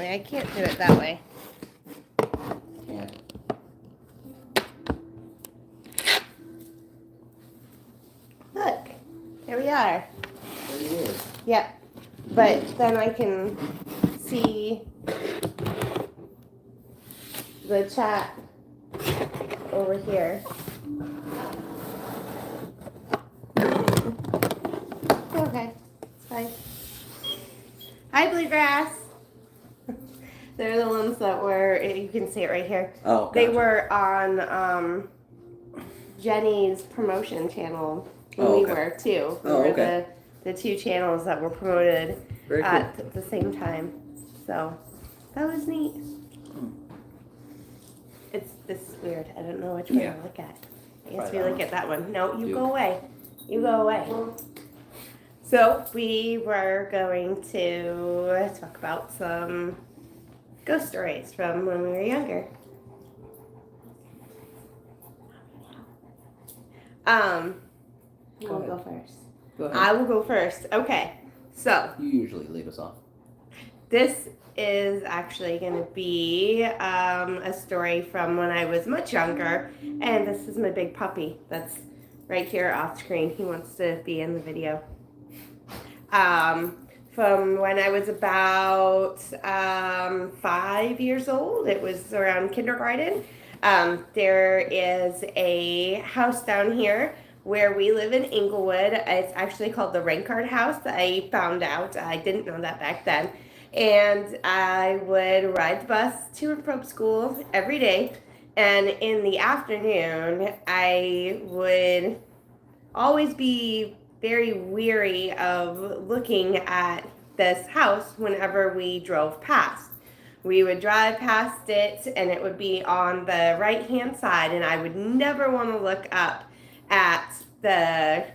unfortunately. I can't do it that way. Yeah. Look, here we are. There he is. Yep. But then I can see the chat over here. Okay, it's fine. Hi, Bluegrass. They're the ones that were, you can see it right here. Oh, gotcha. They were on Jenny's promotion channel when we were too. We were okay. the two channels that were promoted Very at cool. the same time. So that was neat. This is weird. I don't know which one to look at. I guess we look at that one. No, you go away. You go away. So we were going to talk about some ghost stories from when we were younger. Who will go first? Go ahead. I will go first. Okay. So you usually lead us off. this is actually going to be a story from when I was much younger, and this is my big puppy that's right here off screen. He wants to be in the video. From when I was about 5 years old. It was around kindergarten. There is a house down here where we live in Inglewood. It's actually called the Rankard House. I found out. I didn't know that back then. And I would ride the bus to and from school every day. And in the afternoon, I would always be very weary of looking at this house whenever we drove past. We would drive past it and it would be on the right hand side, and I would never want to look up at the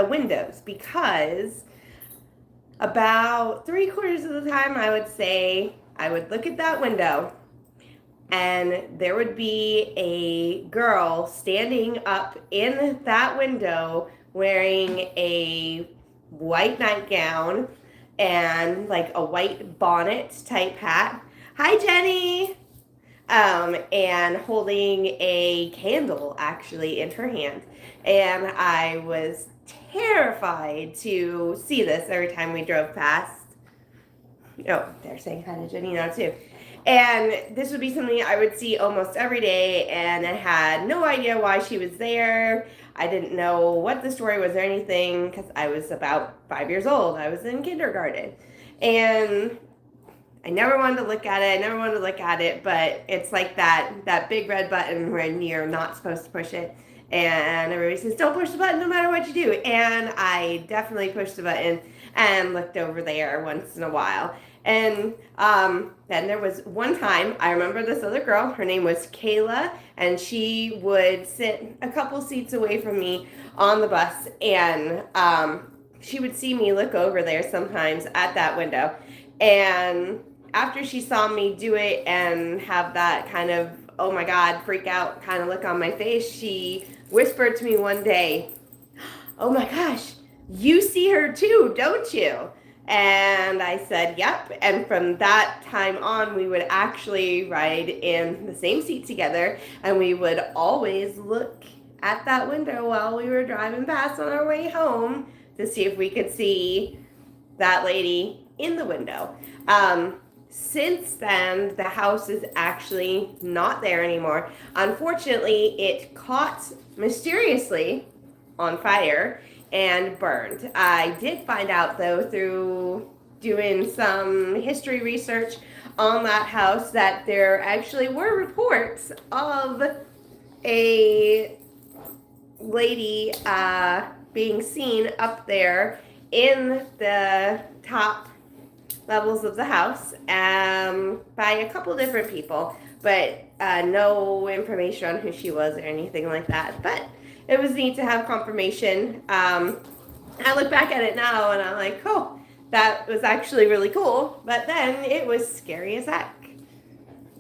windows, because about 3/4 of the time I would say I would look at that window and there would be a girl standing up in that window wearing a white nightgown and like a white bonnet type hat. Hi, Jenny. And holding a candle actually in her hand. And I was terrified to see this every time we drove past. Oh, they're saying hi to Jenny now too. And this would be something I would see almost every day, and I had no idea why she was there. I didn't know what the story was or anything, because I was about 5 years old. I was in kindergarten. And I never wanted to look at it. But it's like that big red button when you're not supposed to push it. And everybody says, don't push the button no matter what you do. And I definitely pushed the button and looked over there once in a while. And then there was one time, I remember this other girl, her name was Kayla, and she would sit a couple seats away from me on the bus, and she would see me look over there sometimes at that window. And after she saw me do it and have that kind of, oh my God, freak out kind of look on my face, she whispered to me one day, oh my gosh, you see her too, don't you? And I said, yep. And from that time on, we would actually ride in the same seat together, and we would always look at that window while we were driving past on our way home to see if we could see that lady in the window. Since then, the house is actually not there anymore. Unfortunately, it caught mysteriously on fire and burned. I did find out, though, through doing some history research on that house, that there actually were reports of a lady being seen up there in the top levels of the house by a couple different people, but no information on who she was or anything like that. But it was neat to have confirmation. I look back at it now and I'm like, oh, that was actually really cool. But then it was scary as heck.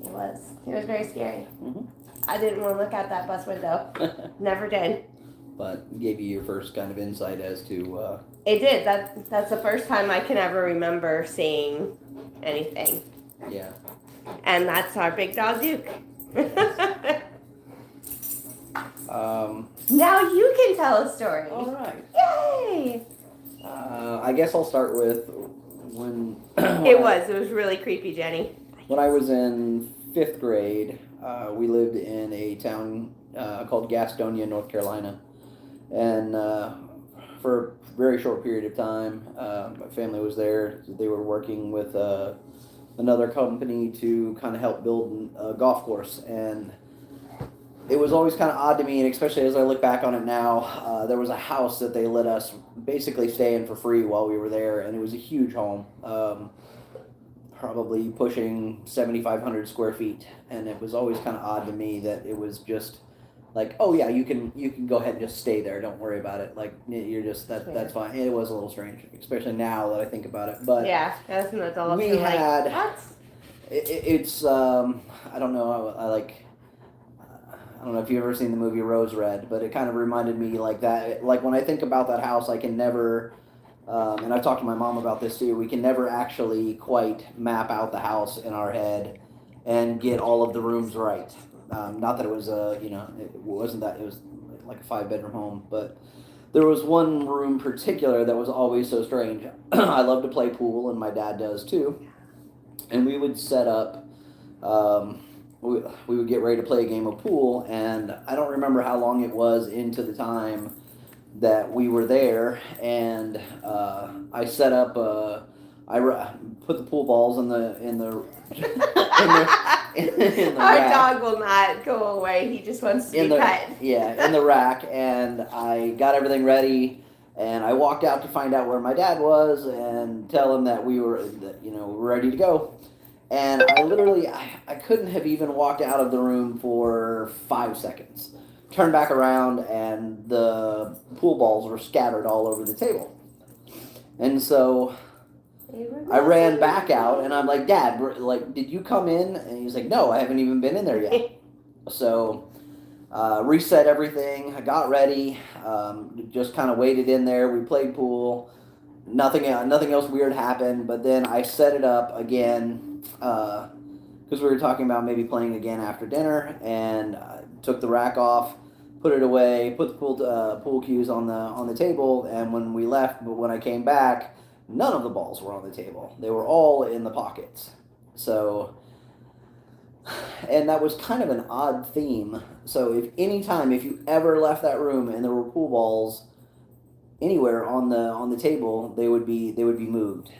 It was very scary. Mm-hmm. I didn't want to look out that bus window. Never did. but gave you your first kind of insight as to. It did. That's the first time I can ever remember seeing anything. Yeah. And that's our big dog Duke. Now you can tell a story. All right. Yay! I guess I'll start with when. It was really creepy, Jenny. When I was in 5th grade, we lived in a town called Gastonia, North Carolina. And for a very short period of time, my family was there. They were working with another company to kind of help build a golf course. And it was always kind of odd to me, and especially as I look back on it now, there was a house that they let us basically stay in for free while we were there, and it was a huge home. Probably pushing 7,500 square feet, and it was always kind of odd to me that it was just like, oh yeah, you can go ahead and just stay there, don't worry about it, like you're just that's fine. It was a little strange, especially now that I think about it, but yeah, as an adult, we you're had like, what? It's I don't know, I don't know if you've ever seen the movie Rose Red, but it kind of reminded me like that. Like when I think about that house, I can never, and I've talked to my mom about this too, we can never actually quite map out the house in our head and get all of the rooms right. Not that it was, it wasn't that, it was like a 5-bedroom home, but there was one room in particular that was always so strange. I love to play pool, and my dad does too. And we would set up, we would get ready to play a game of pool, and I don't remember how long it was into the time that we were there, and I set up, I put the pool balls in the in the Our rack. dog will not go away. He just wants to be pet. Yeah, in the rack, and I got everything ready, and I walked out to find out where my dad was and tell him that we were ready to go. And I literally, I couldn't have even walked out of the room for 5 seconds. Turned back around, and the pool balls were scattered all over the table. And so I ran back out, and I'm like, Dad, like, did you come in? And he's like, no, I haven't even been in there yet. So reset everything. I got ready. Just kind of waited in there. We played pool. Nothing else weird happened. But then I set it up again because we were talking about maybe playing again after dinner, and took the rack off, put it away, put the pool cues on the table, and when we left, but when I came back, none of the balls were on the table. They were all in the pockets. So, and that was kind of an odd theme. So if you ever left that room and there were pool balls anywhere on the table, they would be moved.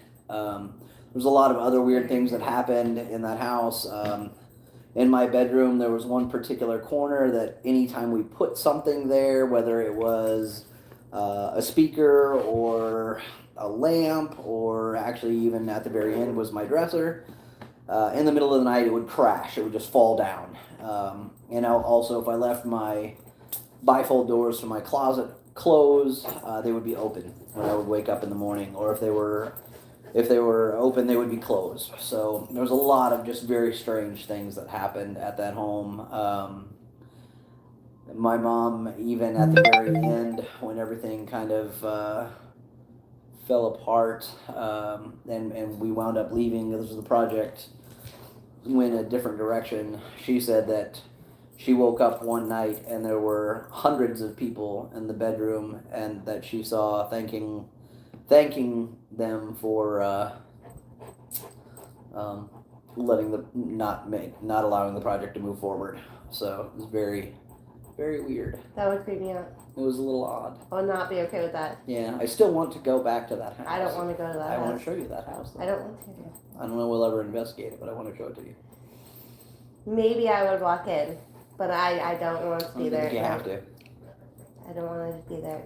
There's a lot of other weird things that happened in that house. In my bedroom, there was one particular corner that anytime we put something there, whether it was a speaker or a lamp, or actually even at the very end was my dresser, in the middle of the night it would crash. It would just fall down. Also, if I left my bifold doors for my closet closed, they would be open when I would wake up in the morning, or if they were open, they would be closed. So there was a lot of just very strange things that happened at that home. My mom, even at the very end, when everything kind of fell apart, and we wound up leaving, this was the project went a different direction, she said that she woke up one night and there were hundreds of people in the bedroom, and that she saw thanking them for not allowing the project to move forward. So it was very, very weird. That would creep me out. It was a little odd. I'll not be okay with that. Yeah, I still want to go back to that house. I don't want to go to that house. I want to show you that house, though. I don't want to. I don't know we'll ever investigate it, but I want to show it to you. Maybe I would walk in, but I don't want to be there. You have to. I don't want to be there.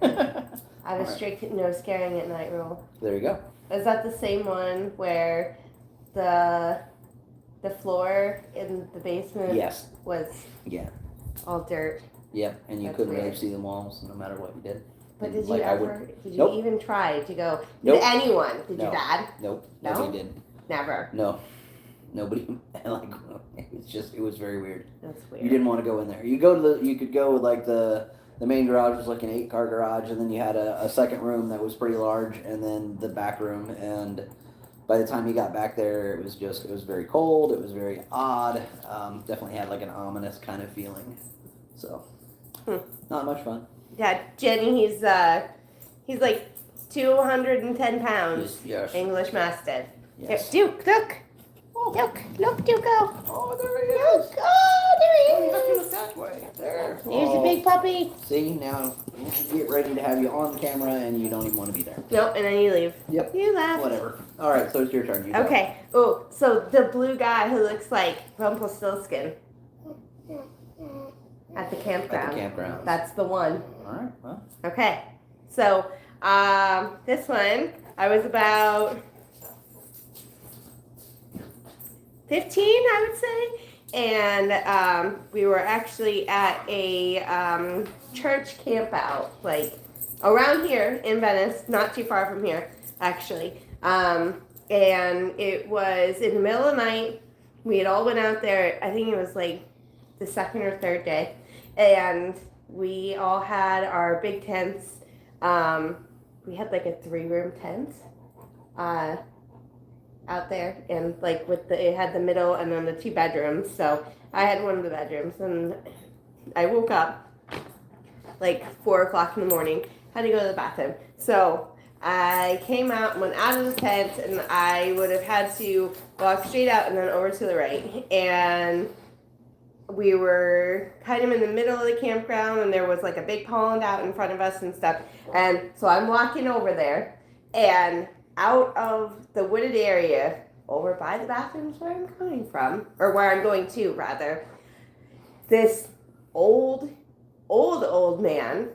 I have a strict no scaring at night rule. There you go. Is that the same one where the floor in the basement was all dirt? Yep, and you That's couldn't weird. really see the walls no matter what you did. But did Like, you even try to go? Nope. Did anyone? Did No. your dad? Nope. No? Nobody did. Never. No. Nobody. It was very weird. That's weird. You didn't want to go in there. You could go like the the main garage was like an 8-car garage, and then you had a second room that was pretty large, and then the back room. And by the time you got back there, it was very cold. It was very odd. Definitely had like an ominous kind of feeling. So, not much fun. Yeah, Jenny, he's like 210 pounds. Yes. English Mastiff. Yes. Here, Duke, look. Oh. Look, Duke-o. Oh, there he is. Look, oh, there he You have to is. look that way. There. Here's a big puppy. See, now get ready to have you on the camera, and you don't even want to be there. Nope, and then you leave. Yep. You left. Whatever. All right, so it's your turn. You go. Okay. Oh, so the blue guy who looks like Rumpelstiltskin at the campground. At the campground. That's the one. All right. Well. Okay. So, this one, I was about 15, I would say. And we were actually at a church camp out, like around here in Venice, not too far from here, actually. And it was in the middle of the night. We had all went out there. I think it was like the second or third day. And we all had our big tents. We had like a 3-room tent out there, and like it had the middle and then the 2 bedrooms. So I had one of the bedrooms, and I woke up like 4 o'clock in the morning, had to go to the bathroom. So I came out and went out of the tent, and I would have had to walk straight out and then over to the right. And we were kind of in the middle of the campground, and there was like a big pond out in front of us and stuff. And so I'm walking over there, and out of the wooded area over by the bathrooms where I'm coming from, or where I'm going to rather, this old man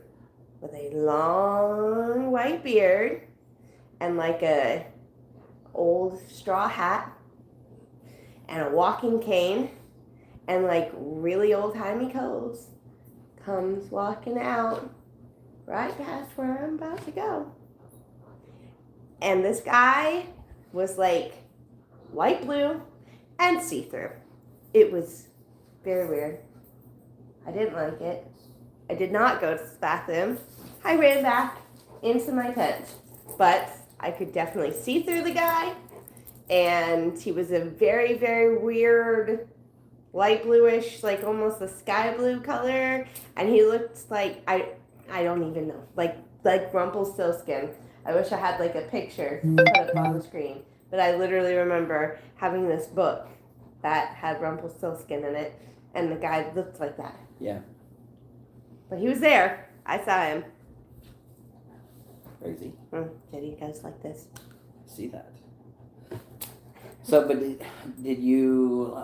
with a long white beard and like a old straw hat and a walking cane and like really old-timey clothes comes walking out right past where I'm about to go. And this guy was like light blue and see-through. It was very weird. I didn't like it. I did not go to the bathroom. I ran back into my tent. But I could definitely see through the guy. And he was a very, very weird light bluish, like almost a sky blue color. And he looked like, I don't even know, like Rumpelstiltskin. I wish I had like a picture to put up on the screen. But I literally remember having this book that had Rumpelstiltskin in it, and the guy looked like that. Yeah. But he was there. I saw him. Crazy. Jenny goes like this. See that. So, but did you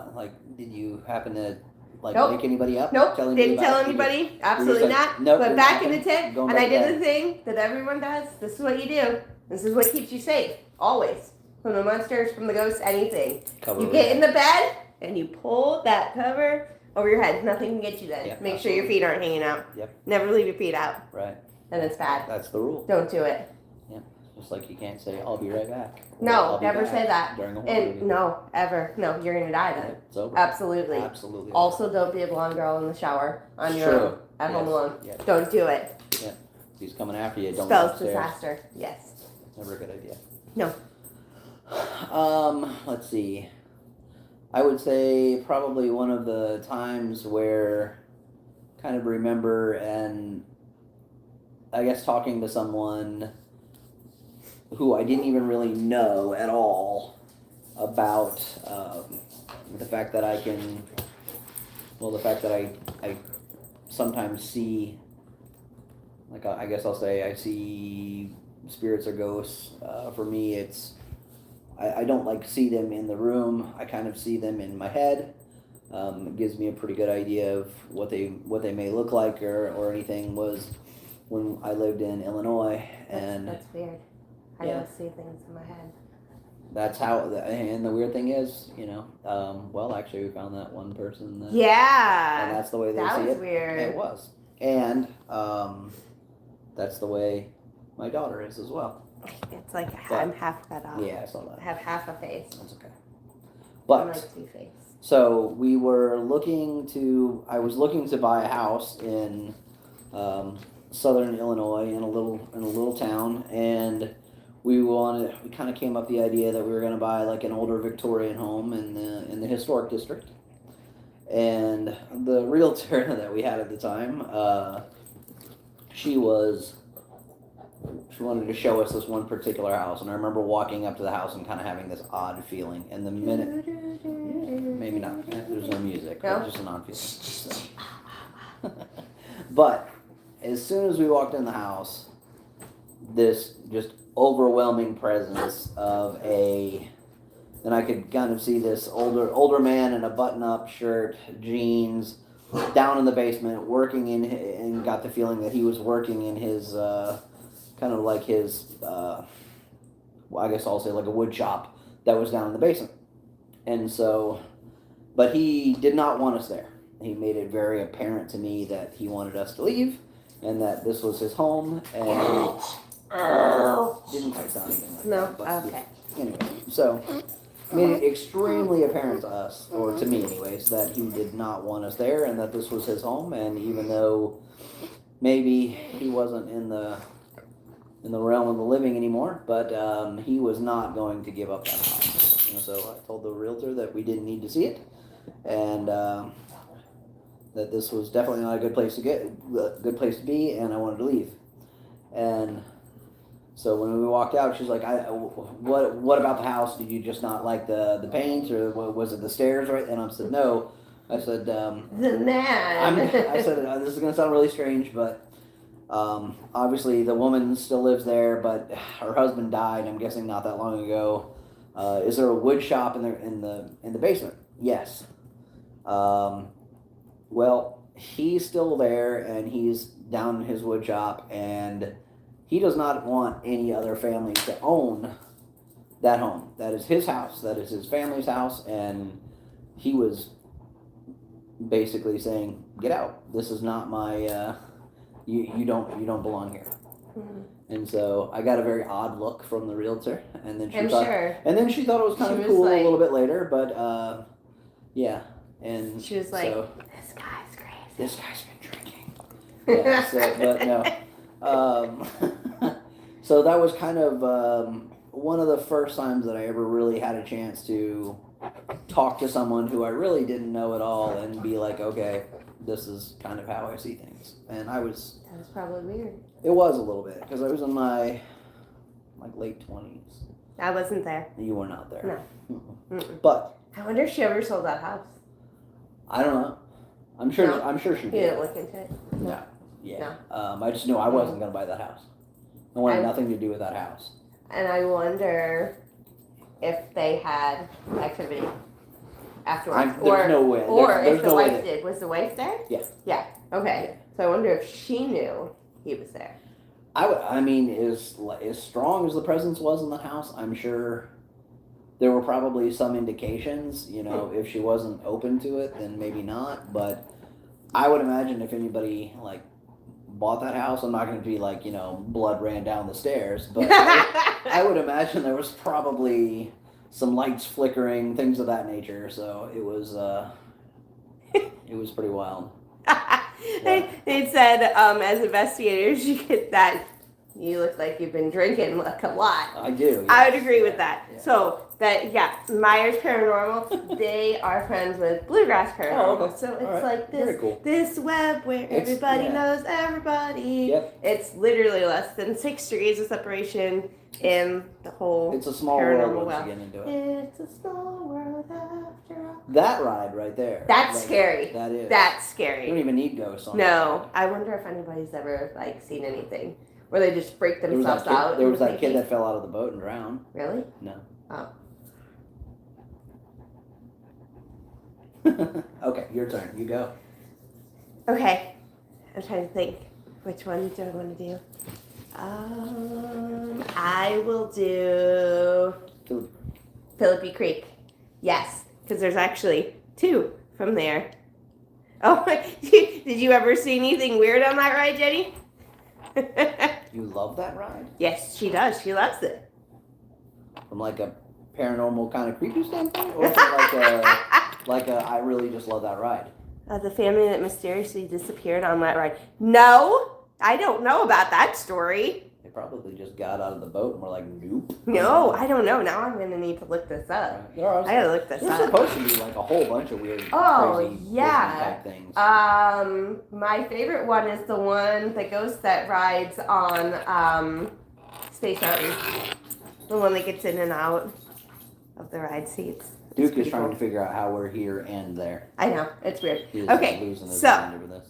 happen to Nope. wake anybody up? Nope, Tell anybody didn't tell anybody. Absolutely not. Nope, Went back in the tent, going and I back did to the thing that everyone does. This is what you do. This is what keeps you safe, always. From the monsters, from the ghosts, anything. Cover You it. get in the bed, and you pull that cover over your head. Nothing can get you then. Yeah, Make sure your feet aren't hanging out. Yep. Never leave your feet out. Right. Then it's bad. That's the rule. Don't do it. Yeah. Just like you can't say, "I'll be right back." Or, No, "I'll be never back" say that. during a horror movie. And no, ever. No, you're gonna die then. It's over. Absolutely. Absolutely. Also, don't be a blonde girl in the shower on your True. own at home Yes. alone. Yes. Don't do it. Yeah. He's coming after you. Don't go Spells upstairs. disaster. Yes. Never a good idea. No. Let's see. I would say probably one of the times where kind of remember, and I guess talking to someone who I didn't even really know at all about the fact that I sometimes see, like, I guess I'll say I see spirits or ghosts. For me, it's I don't like see them in the room. I kind of see them in my head. It gives me a pretty good idea of what they may look like or anything. Was when I lived in Illinois, and That's weird. I Yeah. don't see things in my head. that's how. And the weird thing is, well, actually, we found that one person. And Yeah. that's the way they That see was it. weird. It was, and that's the way my daughter is as well. It's like But- I'm half cut off. Yeah, I saw that. I have half a face. That's okay. I'm But like Two-Face. so I was looking to buy a house in southern Illinois, in a little town, and we kind of came up the idea that we were going to buy like an older Victorian home in the historic district. And the realtor that we had at the time, she wanted to show us this one particular house, and I remember walking up to the house and kind of having this odd feeling. And the minute, maybe not, there's no music, No? just an odd feeling. So. But as soon as we walked in the house, this just overwhelming presence of and I could kind of see this older man in a button-up shirt, jeans, down in the basement, working and got the feeling that he was working in his kind of like his, well, I guess I'll say like a wood shop that was down in the basement. And so, but he did not want us there. He made it very apparent to me that he wanted us to leave and that this was his home, and didn't quite sound anything like No? that. But Okay. anyway, so made it extremely apparent to us, or to me anyways, that he did not want us there and that this was his home. And even though maybe he wasn't in the realm of the living anymore, but he was not going to give up that house. And so I told the realtor that we didn't need to see it, and that this was definitely not a good place to be, and I wanted to leave. And so when we walked out, she's like, "What about the house? Did you just not like the paint, or was it the stairs?" Right? And I said, "No." I said, The man. I said, "This is going to sound really strange, but obviously the woman still lives there, but her husband died. I'm guessing not that long ago. Is there a wood shop in the basement?" "Yes." Well, he's still there, and he's down in his wood shop, and he does not want any other family to own that home. That is his house. That is his family's house, and he was basically saying, "Get out. This is not my. You don't belong here." Mhm. And so I got a very odd look from the realtor, and then she I'm thought, sure. and then she thought it was kind She of was cool like- a little bit later, but yeah, and She was like, so, "This guy's crazy." "This guy's been drinking." Yeah, so, but no. So that was kind of one of the first times that I ever really had a chance to talk to someone who I really didn't know at all and be like, okay, this is kind of how I see things. And That was probably weird. it was a little bit, because I was in my late 20s. I wasn't there. You were not there. No. Mm-mm. But I wonder if she ever sold that house. I don't know. I'm sure. No? I'm sure she You did. didn't look into it? No. Yeah. I just knew I wasn't going to buy that house. I wanted nothing to do with that house. And I wonder if they had activity afterwards. There's no way. Or There's if the no way wife did. Was the wife there? Yeah. Yeah. Okay. Yeah. So I wonder if she knew he was there. I mean, as strong as the presence was in the house, I'm sure there were probably some indications. You know, if she wasn't open to it, then maybe not. But I would imagine if anybody bought that house, I'm not going to be blood ran down the stairs, but I would imagine there was probably some lights flickering, things of that nature. So it was pretty wild. They said, as investigators, you get that you look like you've been drinking a lot. I do. I yes. would agree with Yeah, that. yeah. So Myers Paranormal, they are friends with Bluegrass Paranormal. Oh, okay. So it's All right. like Very cool. this web where everybody knows everybody. Yep. It's literally less than 6 degrees of separation in the whole It's a small paranormal world once world. you get into it. It's a small world after all. That ride right there. That's scary. That is. That's You scary. don't even need ghosts on No, I wonder if anybody's ever seen anything where they just freak that. There was themselves that kid, out. There and was that kid thinking- that fell out of the boat and drowned. Really? No. Oh. Okay, your turn. You go. Okay. I'm trying to think. Which one do I want to do? I will do Philippi Creek. Yes, because there's actually 2 from there. Oh, did you ever see anything weird on that ride, Jenny? You love that ride? Yes, she does. She loves it. From a paranormal kind of creepy standpoint? Or from I really just love that ride? The family that mysteriously disappeared on that ride. No, I don't know about that story. They probably just got out of the boat and were like, nope. No, I don't know. Now I'm going to need to look this up. I gotta look this up. There's supposed to be like a whole bunch of weird, crazy Disney type things. My favorite one is the one, the ghost that rides on Space Mountain. The one that gets in and out of the ride seats. Duke is trying to figure out how we're here and there. I know, it's weird. He's okay, losing his so mind over this.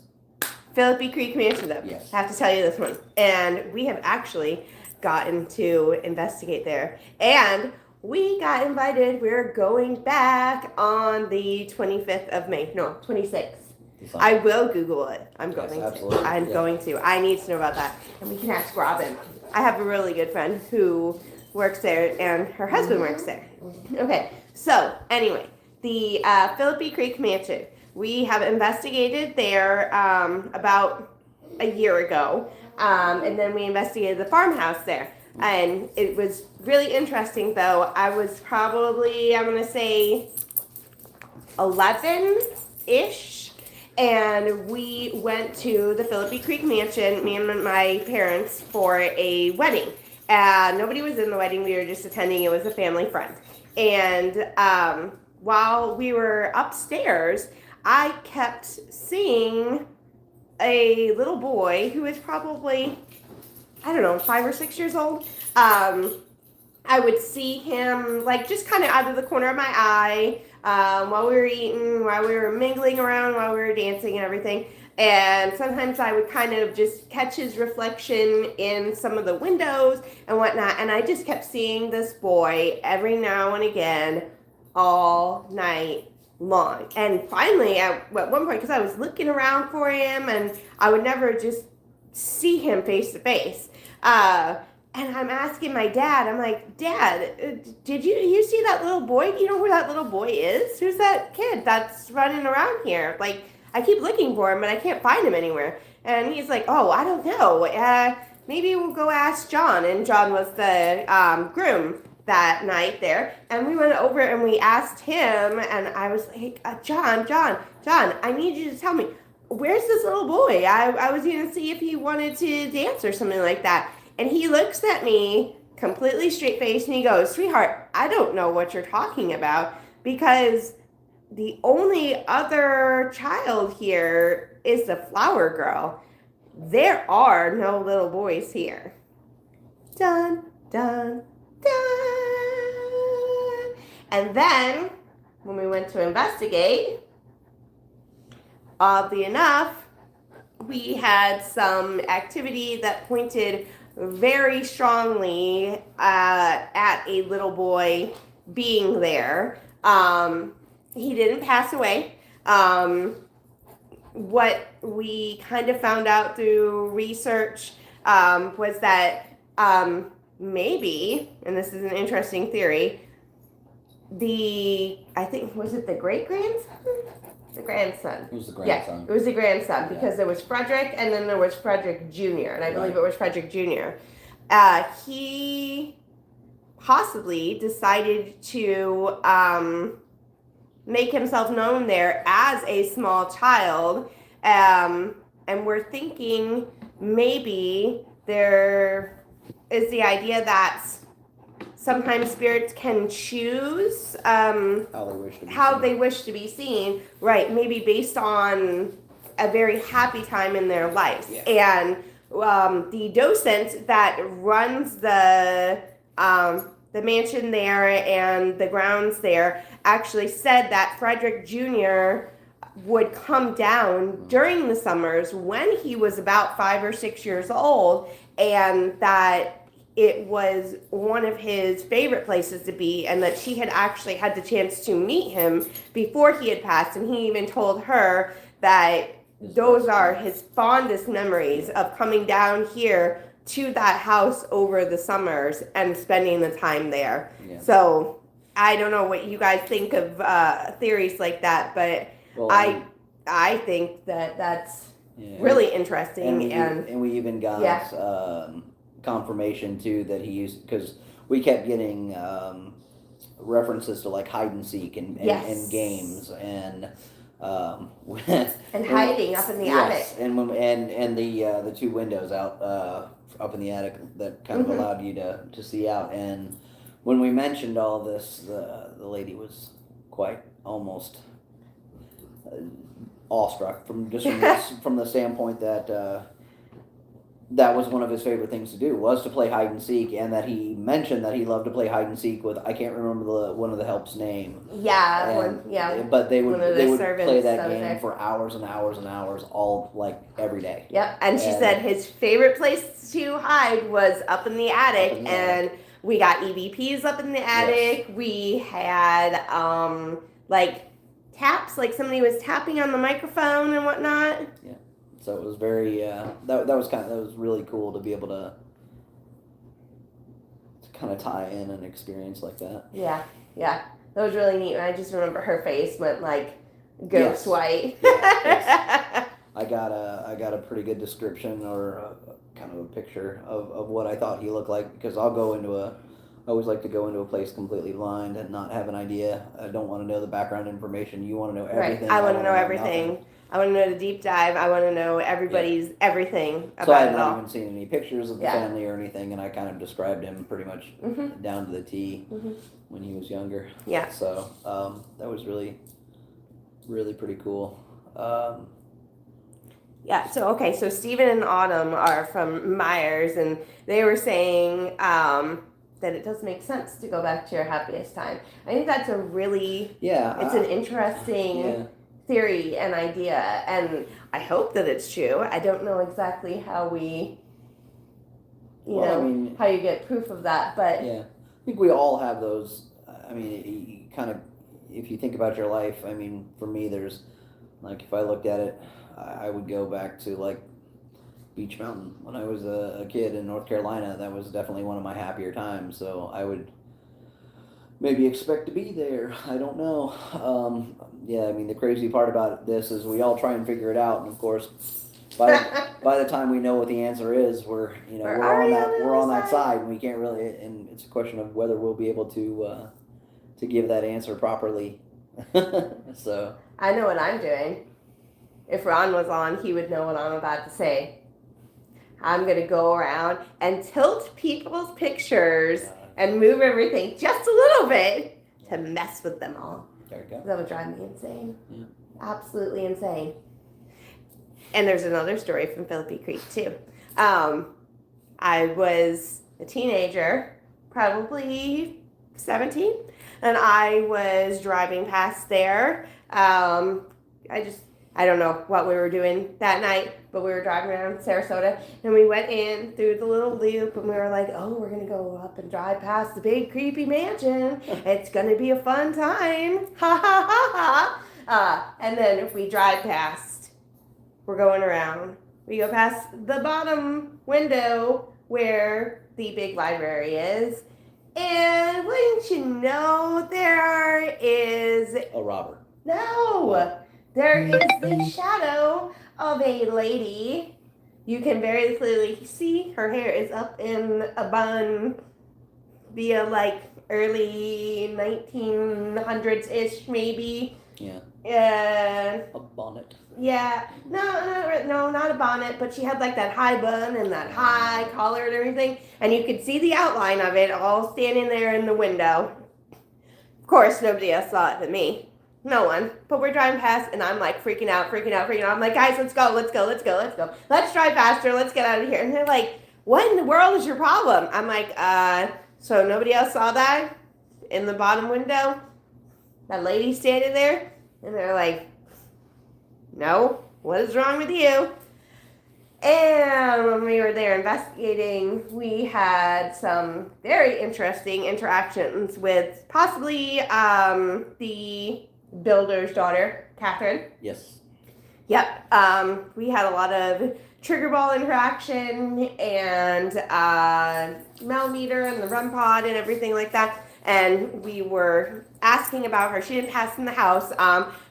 Philippi Creek Mansion, though. Yes. I have to tell you this one. And we have actually gotten to investigate there. And we got invited. We're going back on the 25th of May. No, 26th. I will Google it. I'm going to. Going to. I need to know about that. And we can ask Robin. I have a really good friend who works there, and her husband works there. Okay, so anyway, the Philippi Creek Mansion. We have investigated there about a year ago, and then we investigated the farmhouse there. And it was really interesting, though. I was probably, I'm going to say, 11-ish, and we went to the Philippi Creek Mansion, me and my parents, for a wedding. Nobody was in the wedding. We were just attending. It was a family friend. And while we were upstairs, I kept seeing a little boy who was probably, I don't know, 5 or 6 years old. I would see him like just kind of out of the corner of my eye while we were eating, while we were mingling around, while we were dancing and everything. And sometimes I would kind of just catch his reflection in some of the windows and whatnot. And I just kept seeing this boy every now and again all night long. And finally, at one point, because I was looking around for him and I would never just see him face to face. And I'm asking my dad, I'm like, Dad, did you see that little boy? Do you know who that little boy is? Who's that kid that's running around here? Like, I keep looking for him, but I can't find him anywhere. And he's like, oh, I don't know. Maybe we'll go ask John. And John was the groom that night there. And we went over and we asked him, and I was like, John, I need you to tell me, where's this little boy? I was going to see if he wanted to dance or something like that. And he looks at me completely straight-faced and he goes, sweetheart, I don't know what you're talking about because the only other child here is the flower girl. There are no little boys here. Dun, dun, dun. And then, when we went to investigate, oddly enough, we had some activity that pointed very strongly at a little boy being there. He didn't pass away. What we kind of found out through research was that maybe, and this is an interesting theory, I think, was it the great-grandson? The grandson. It was the grandson. Yeah, it was the grandson because there was Frederick and then there was Frederick Jr. And I believe it was Frederick Jr. He possibly decided to make himself known there as a small child. And we're thinking maybe there is the idea that sometimes spirits can choose how they wish to be seen, right? Maybe based on a very happy time in their lives. Yeah. And the docent that runs the mansion there and the grounds there actually said that Frederick Jr. would come down during the summers when he was about 5 or 6 years old, and that it was one of his favorite places to be, and that she had actually had the chance to meet him before he had passed. And he even told her that those are his fondest memories of coming down here to that house over the summers and spending the time there. Yeah. So I don't know what you guys think of theories like that, but I think that's really interesting. And we even got confirmation too that he used, because we kept getting references to like hide and seek and games, and And hiding up in the yes, attic. and the two windows out up in the attic that kind of allowed you to see out. And when we mentioned all this, the lady was quite almost awestruck from the standpoint that that was one of his favorite things to do, was to play hide and seek, and that he mentioned that he loved to play hide and seek with, I can't remember one of the help's name. Yeah, But they would play that game there for hours and hours and hours, all like every day. Yep, and she said his favorite place to hide was up in the attic, and we got EVPs up in the attic. Yes. We had like taps, like somebody was tapping on the microphone and whatnot. Yeah. So it was very that was really cool to be able to kind of tie in an experience like that. Yeah, that was really neat. And I just remember her face went like ghost white. Yeah, I got a pretty good description or kind of a picture of what I thought he looked like, because I always like to go into a place completely blind and not have an idea. I don't want to know the background information. You want to know everything. Right. I want to know everything. Nothing. I want to know the deep dive. I want to know everybody's everything about it all. So I had not even seen any pictures of the family or anything, and I kind of described him pretty much down to the T when he was younger. Yeah. So that was really, really pretty cool. Yeah. So Stephen and Autumn are from Myers, and they were saying that it does make sense to go back to your happiest time. I think that's a really it's an interesting theory and idea, and I hope that it's true. I don't know exactly how we how you get proof of that, but I think we all have those. I mean, you kind of, if you think about your life, I mean, for me, there's like, if I looked at it, I would go back to like Beach Mountain when I was a kid in North Carolina. That was definitely one of my happier times, so I would maybe expect to be there. I don't know. I mean, the crazy part about this is we all try and figure it out, and of course, by the time we know what the answer is, we're on that side, and we can't really. And it's a question of whether we'll be able to give that answer properly. So I know what I'm doing. If Ron was on, he would know what I'm about to say. I'm gonna go around and tilt people's pictures and move everything just a little bit to mess with them all. There you go. That would drive me insane. Yeah. Absolutely insane. And there's another story from Philippi Creek too. I was a teenager, probably 17, and I was driving past there. I don't know what we were doing that night, but we were driving around Sarasota, and we went in through the little loop, and we were like, oh, we're going to go up and drive past the big creepy mansion. It's going to be a fun time. Ha, ha, ha, ha. And then if we drive past, we're going around. We go past the bottom window where the big library is, and wouldn't you know, there is a robber. No. There is the shadow of a lady. You can very clearly see her hair is up in a bun via like early 1900s-ish maybe. Yeah. And a bonnet. Yeah. No, not a bonnet, but she had like that high bun and that high collar and everything. And you could see the outline of it all standing there in the window. Of course, nobody else saw it but me. No one. But we're driving past, and I'm like freaking out. I'm like, guys, let's go. Let's drive faster. Let's get out of here. And they're like, what in the world is your problem? I'm like, so nobody else saw that in the bottom window? That lady standing there? And they're like, no, what is wrong with you? And when we were there investigating, we had some very interesting interactions with possibly the builder's daughter, Catherine. Yes. Yep. We had a lot of trigger ball interaction and millimeter and the REM pod and everything like that. And we were asking about her. She didn't pass in the house,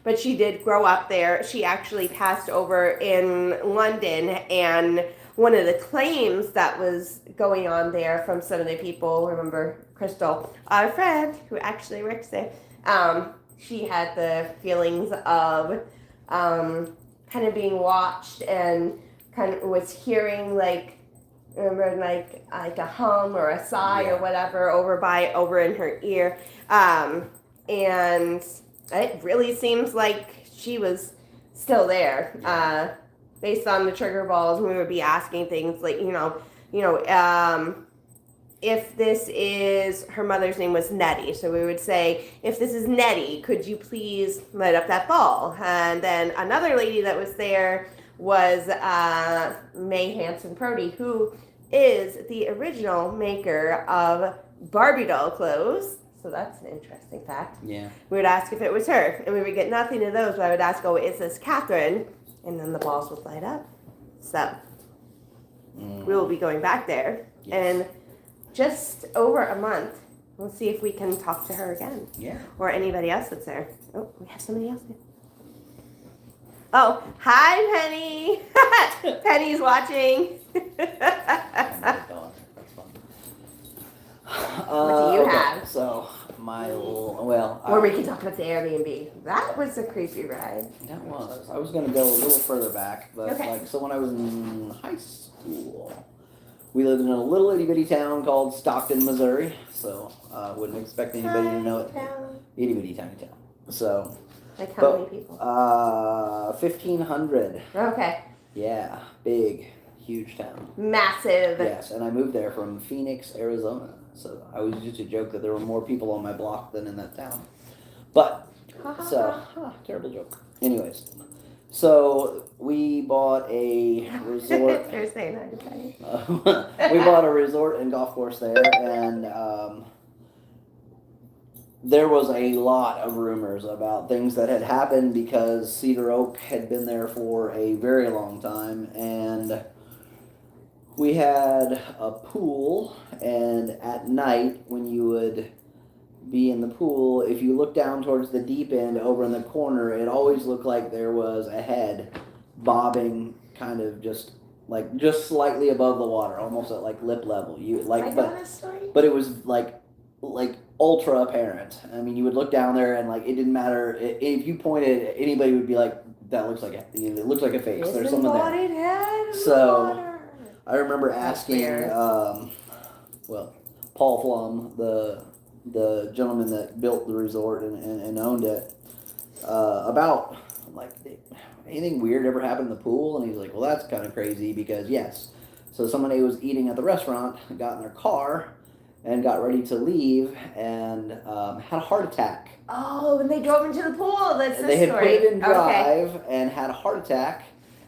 but she did grow up there. She actually passed over in London, and one of the claims that was going on there from some of the people, remember Crystal, our friend who actually works there, she had the feelings of kind of being watched and kind of was hearing like remember like a hum or a sigh or whatever over in her ear, and it really seems like she was still there. Based on the trigger balls, we would be asking things like if this is her mother's name was Nettie, so we would say, if this is Nettie, could you please light up that ball? And then another lady that was there was May Hanson Prody, who is the original maker of Barbie doll clothes. So that's an interesting fact. Yeah. We would ask if it was her, and we would get nothing of those. But I would ask, "Oh, is this Catherine?" And then the balls would light up. So we will be going back there, and just over a month, we'll see if we can talk to her again. Yeah. Or anybody else that's there. Oh, we have somebody else there. Oh, hi, Penny. Penny's watching. That's fun. What do you okay. have? So my little Or we can talk about the Airbnb. That was a creepy ride. That was. I was gonna go a little further back, but Okay. so when I was in high school, we lived in a little itty bitty town called Stockton, Missouri. So wouldn't expect anybody to know it. Itty bitty tiny town. So. Like how many people? 1,500. Okay. Yeah, big, huge town. Massive. Yes, and I moved there from Phoenix, Arizona. So I always used to joke that there were more people on my block than in that town. But, terrible joke. Anyways, so we bought a resort. They're saying that to Penny. We bought a resort and golf course there, and there was a lot of rumors about things that had happened because Cedar Oak had been there for a very long time, and we had a pool, and at night when you would be in the pool, if you look down towards the deep end over in the corner, it always looked like there was a head bobbing kind of just slightly above the water, almost at like lip level. But it was like ultra apparent. I mean, you would look down there and like it didn't matter if you pointed. Anybody would be like, "That looks like it looks like a face. There's someone there." Head So I remember asking, Paul Flum, the gentleman that built the resort and owned it, about like anything weird ever happened in the pool, and he's like, "Well, that's kind of crazy because yes." So somebody was eating at the restaurant, got in their car, and got ready to leave, and had a heart attack. Oh, and they drove into the pool. That's the story. They had put it in drive and had a heart attack,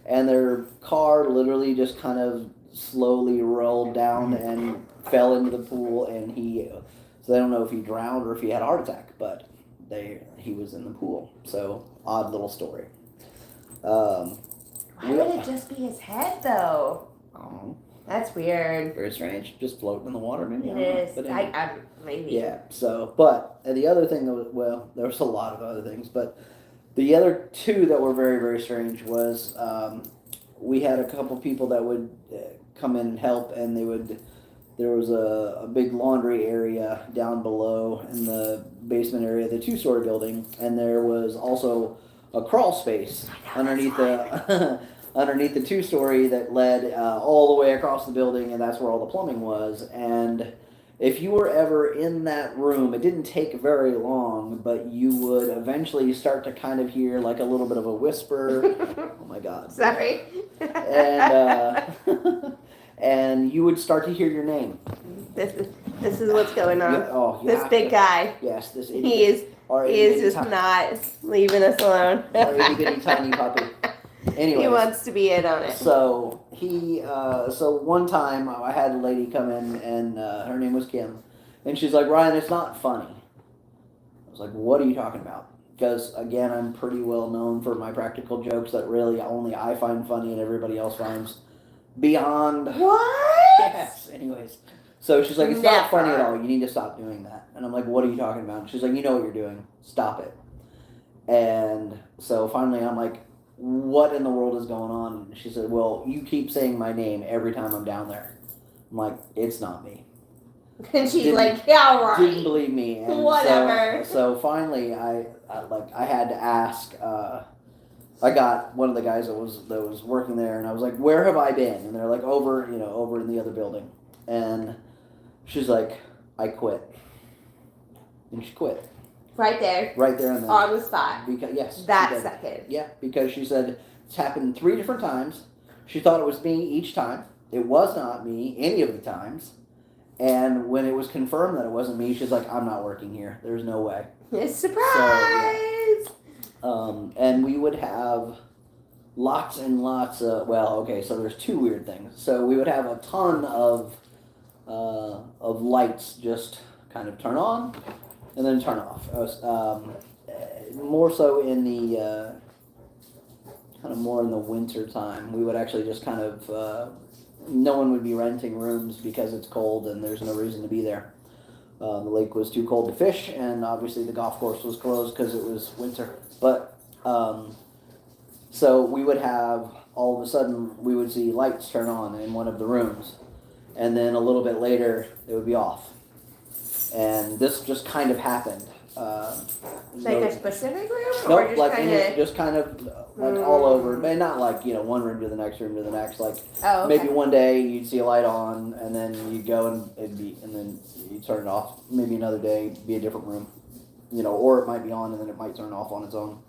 and their car literally just kind of slowly rolled down and fell into the pool, and so they don't know if he drowned or if he had a heart attack, but he was in the pool. So odd little story. Why would it just be his head though? That's weird. Very strange. Just floating in the water, maybe. It is. But anyway. Maybe. Yeah. So, but the other thing that was, there was a lot of other things, but the other two that were very, very strange was we had a couple people that would come in and help, and there was a big laundry area down below in the basement area of the 2-story building, and there was also a crawl space underneath the underneath the 2-story that led all the way across the building, and that's where all the plumbing was. And if you were ever in that room, it didn't take very long, but you would eventually start to kind of hear like a little bit of a whisper. Oh my God. Sorry. And and you would start to hear your name. This is what's going on. This big guy. Yes, this idiot. He is just not leaving us alone. Our itty bitty tiny puppy. Anyways, he wants to be in on it. So so one time I had a lady come in, and her name was Kim, and she's like, "Ryan, it's not funny." I was like, "What are you talking about?" Because again, I'm pretty well known for my practical jokes that really only I find funny and everybody else finds beyond. What? Yes. Anyways, so she's like, "It's not funny at all. You need to stop doing that." And I'm like, "What are you talking about?" And she's like, "You know what you're doing. Stop it." And so finally, I'm like, "What in the world is going on?" And she said, "Well, you keep saying my name every time I'm down there." I'm like, "It's not me." And she's like, yeah, all right. Didn't believe me. And whatever. So finally, I had to ask. I got one of the guys that was working there, and I was like, "Where have I been?" And they're like, "Over in the other building." And she's like, "I quit," and she quit. Right there. Right there and then. On the spot. Because yes. That second. Yeah, because she said it's happened 3 different times. She thought it was me each time. It was not me any of the times. And when it was confirmed that it wasn't me, she's like, "I'm not working here. There's no way." Surprise! So, yeah. And we would have lots and lots of, so there's 2 weird things. So we would have a ton of lights just kind of turn on and then turn off. More so in the kind of more in the winter time. We would actually just kind of no one would be renting rooms because it's cold and there's no reason to be there. The lake was too cold to fish, and obviously the golf course was closed because it was winter. But so we would have, all of a sudden, we would see lights turn on in one of the rooms, and then a little bit later it would be off. And this just kind of happened. Like a specific room? Nope, or just like kinda... just kind of like all over, but not like one room to the next room to the next. Like maybe one day you'd see a light on, and then you'd go and then you turn it off. Maybe another day it'd be a different room, or it might be on and then it might turn off on its own.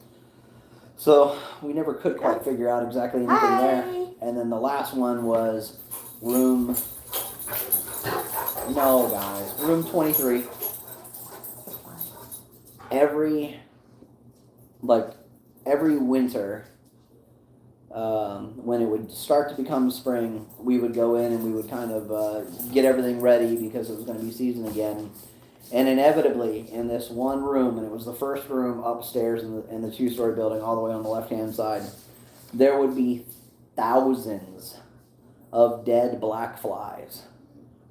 So we never could quite figure out exactly anything there. And then the last one was room 23. Every winter, when it would start to become spring, we would go in and we would kind of get everything ready because it was going to be season again. And inevitably, in this one room, and it was the first room upstairs in the 2-story building, all the way on the left-hand side, there would be thousands of dead black flies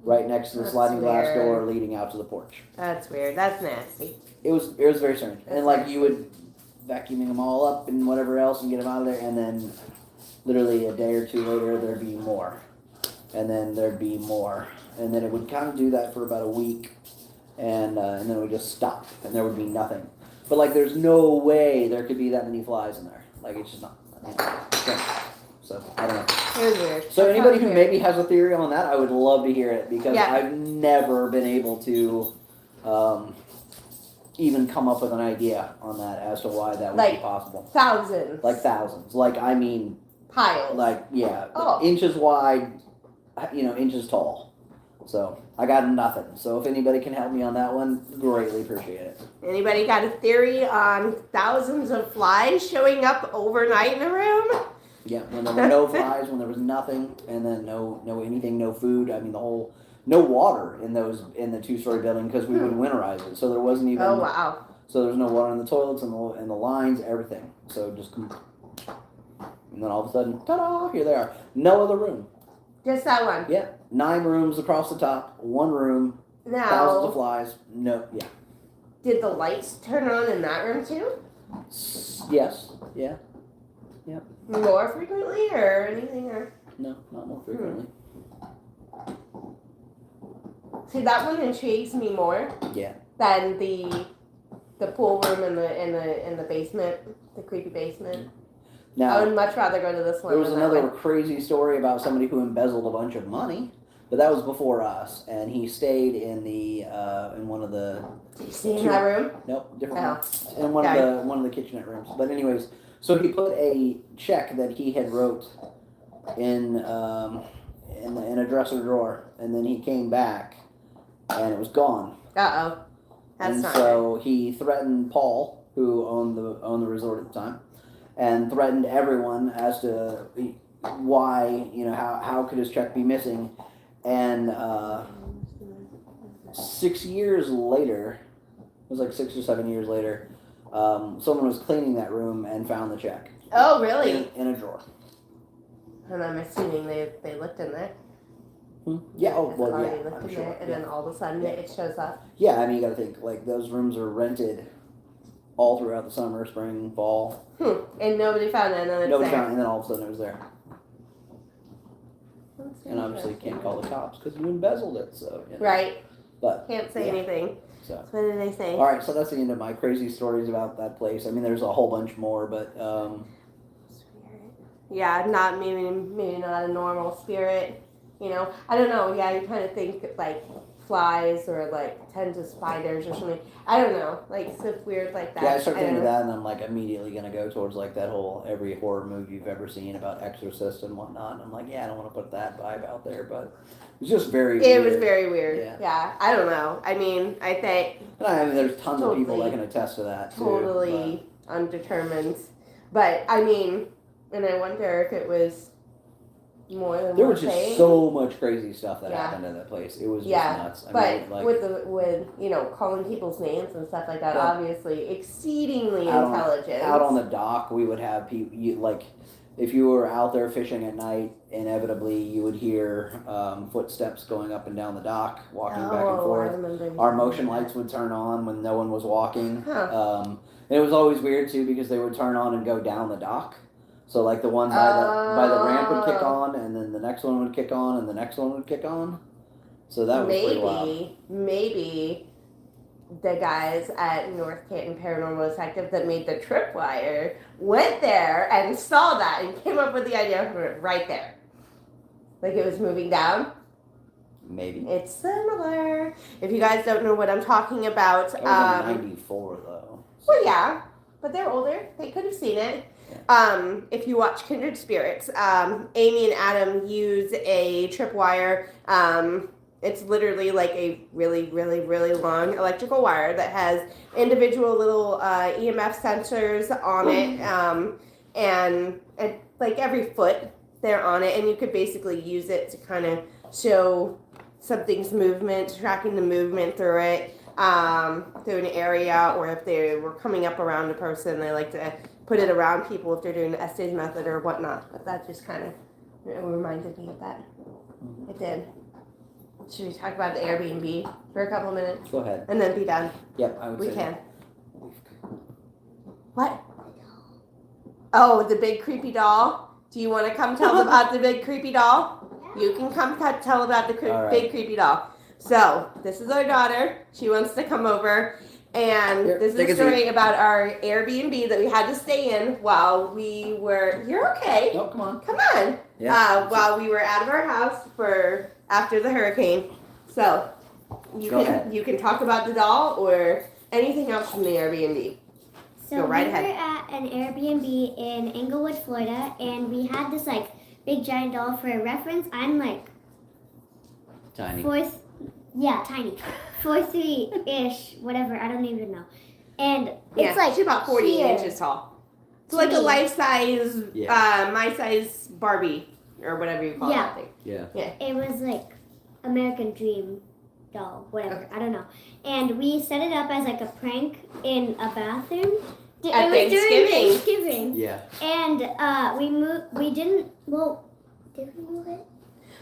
right next to the sliding glass door leading out to the porch. That's weird. That's nasty. It was very strange. And you would vacuuming them all up and whatever else and get them out of there, and then literally a day or 2 later there'd be more, and then there'd be more, and then it would kind of do that for about a week, and then it would just stop and there would be nothing. But there's no way there could be that many flies in there. It's just not. So I don't know. It was weird. So anybody who maybe has a theory on that, I would love to hear it, because Yeah. I've never been able to even come up with an idea on that as to why that would be possible. Thousands. Thousands. I mean... Piles. Inches wide, inches tall. So, I got nothing. So, if anybody can help me on that one, greatly appreciate it. Anybody got a theory on thousands of flies showing up overnight in a room? Yeah, when there were no flies, when there was nothing, and then no anything, no food. I mean, no water in the 2-story building because we would winterize it. So there wasn't even. Oh wow. So there's no water in the toilets and the lines, everything. So just. And then all of a sudden, ta-da! Here they are. No other room. Just that one. Yeah, 9 rooms across the top, 1 room. Now. Thousands of flies. No. Yeah. Did the lights turn on in that room too? Yes. Yeah. Yeah. More frequently or anything or? No, not more frequently. See, that one intrigues me more. Yeah. Than the pool room in the basement, the creepy basement. Now, I would much rather go to this one. There was another crazy story about somebody who embezzled a bunch of money, but that was before us, and he stayed in one of the. Did you stay in that room? Nope, different room. In one of the kitchenette rooms. But anyways, so he put a check that he had wrote in a dresser drawer, and then he came back, and it was gone. Uh-oh. That's and not so right. He threatened Paul, who owned the resort at the time, and threatened everyone as to why, how could his check be missing. And 6 years later, it was 6 or 7 years later, someone was cleaning that room and found the check. Oh, really? In a drawer. And I'm assuming they looked in there. Yeah, And then all of a sudden it shows up. Yeah, I mean, you gotta think, those rooms are rented all throughout the summer, spring, fall. And nobody found it, and then Nobody found it, and then all of a sudden it was there. And obviously you can't call the cops because you embezzled it, so. Right. But can't say anything. So what did they say? All right, so that's the end of my crazy stories about that place. I mean, there's a whole bunch more, but yeah, not maybe not a normal spirit. You know, I don't know. Yeah, you kind of think like flies or like tons of spiders or something. I don't know, like stuff weird like that. Yeah, I start thinking of that, and I'm like immediately gonna go towards like that whole every horror movie you've ever seen about Exorcist and whatnot. And I'm like, yeah, I don't want to put that vibe out there, but it's just very. It weird. was very weird. Yeah, I don't know. I mean, I think. I mean, there's tons of people that can attest to that. Totally undetermined, but I mean, and I wonder if it was more than there one was just thing. so much crazy stuff that happened in that place. It was just nuts. I mean, with you know calling people's names and stuff like that, obviously exceedingly intelligent. Out on the dock, we would have people like if you were out there fishing at night, inevitably you would hear footsteps going up and down the dock, walking back and forth. Our motion lights would turn on when no one was walking. And it was always weird too because they would turn on and go down the dock. So like the one by the ramp would kick on, and then the next one would kick on, and the next one would kick on. So that was pretty wild. Maybe the guys at North Canton Paranormal Detective that made the tripwire went there and saw that and came up with the idea for it right there. Like it was moving down. Maybe. It's similar. If you guys don't know what I'm talking about. That was in 94 though. So. Well, yeah. But they're older. They could have seen it. Yeah. If you watch Kindred Spirits, Amy and Adam use a tripwire. It's literally like a really, really, really long electrical wire that has individual little EMF sensors on it, and like every foot they're on it, and you could basically use it to kind of show something's movement, tracking the movement through it, through an area, or if they were coming up around a person, they like to put it around people if they're doing the Estes method or whatnot. But that just kind of reminded me of that. It did. Should we talk about the Airbnb for a couple minutes? Go ahead. And then be done. Yep, I would say. We can. What? Oh, the big creepy doll. Do you want to come tell about the big creepy doll? You can come tell about the big creepy doll. So, this is our daughter. She wants to come over. And this is a story about our Airbnb that we had to stay in while we were... You're okay. No, come on. Come on. Yeah. While we were out of our house after the hurricane. So, you can talk about the doll or anything else from the Airbnb. So we were at an Airbnb in Englewood, Florida, and we had this like big giant doll. For a reference, I'm like tiny. Tiny. 4'3" whatever. I don't even know. And it's like she's about 40 inches tall. It's like a life size, my size Barbie or whatever you call that thing. Yeah. It was like American Dream doll, whatever. I don't know. And we set it up as like a prank in a bathroom. At it was during Thanksgiving. Yeah. And did we move it?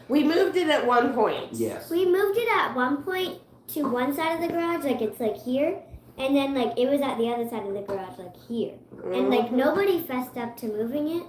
We moved it at one point. Yes. We moved it at one point to one side of the garage, like it's like here. And then like it was at the other side of the garage, like here. And like nobody fessed up to moving it.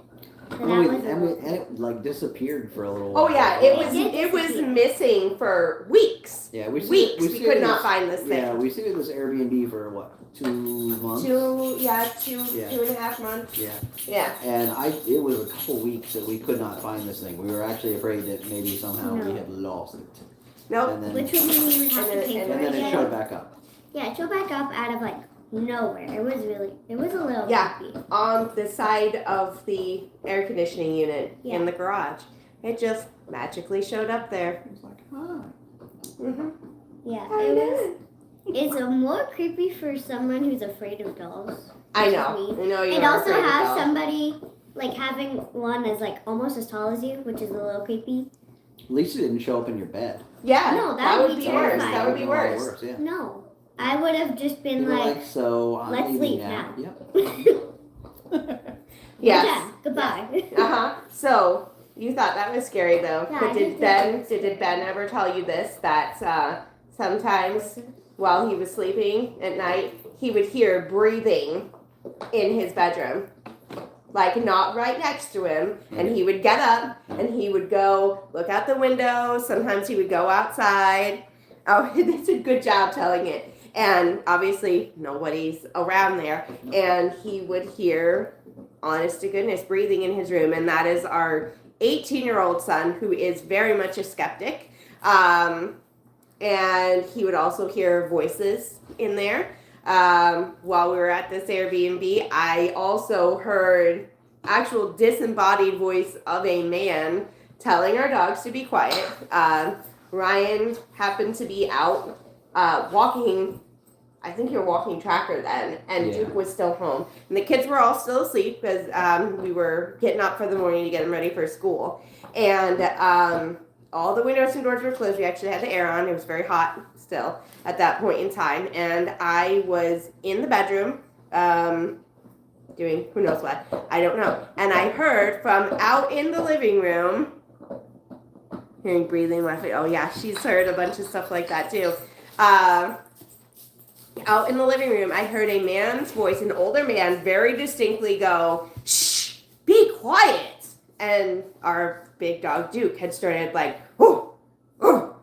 So and it like disappeared for a little while. Oh yeah, it was missing for weeks. Yeah, we could not find this thing. Yeah, we stayed at this Airbnb for what, 2 months? 2.5 months. Yeah. And it was a couple weeks that we could not find this thing. We were actually afraid that maybe somehow we had lost it. Nope. Which would mean we would have to pay for it. And then it showed back up. Yeah, it showed back up out of like nowhere. It was a little creepy. On the side of the air conditioning unit in the garage. It just magically showed up there. It was like, huh. Mm-hmm. Yeah, it's more creepy for someone who's afraid of dolls. I know. I know you. And also have somebody like having one that's like almost as tall as you, which is a little creepy. At least it didn't show up in your bed. Yeah. No, that would be worse. That would be worse. Yeah. No. I would have just been so I'm let's leave now. Yep. Yes. Yeah, goodbye. So you thought that was scary though. Yeah, but did Ben ever tell you this, that sometimes while he was sleeping at night, he would hear breathing in his bedroom? Like not right next to him, and he would get up and he would go look out the window. Sometimes he would go outside, Oh, it's a good job telling it. And obviously, nobody's around there. And he would hear, honest to goodness, breathing in his room. And that is our 18-year-old son, who is very much a skeptic. And he would also hear voices in there. While we were at this Airbnb, I also heard actual disembodied voice of a man telling our dogs to be quiet. Ryan happened to be out walking. I think you were walking tracker then, and Duke was still home. And the kids were all still asleep because we were getting up for the morning to get them ready for school. And all the windows and doors were closed. We actually had the air on. It was very hot still at that point in time. And I was in the bedroom doing who knows what. I don't know. And I heard from out in the living room, hearing breathing, laughing. Oh, yeah, she's heard a bunch of stuff like that too. Out in the living room, I heard a man's voice, an older man, very distinctly go, "Shh, be quiet." And our big dog Duke had started like, "Whoo, whoo,"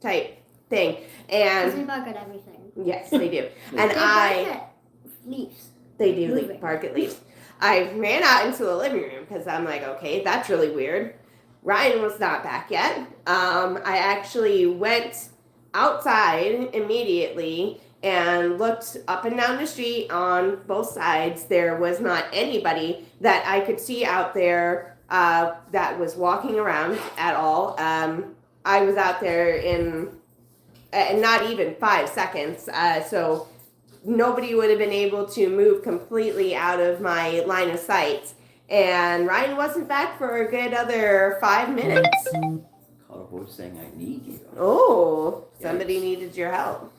type thing. And they bark at everything. Yes, they do. And they bark at leaves. They do bark at leaves. I ran out into the living room because I'm like, okay, that's really weird. Ryan was not back yet. I actually went outside immediately and looked up and down the street on both sides. There was not anybody that I could see out there that was walking around at all. I was out there in not even 5 seconds. So nobody would have been able to move completely out of my line of sight. And Ryan wasn't back for a good other 5 minutes. Caught a voice saying, "I need you." Oh, somebody needed your help.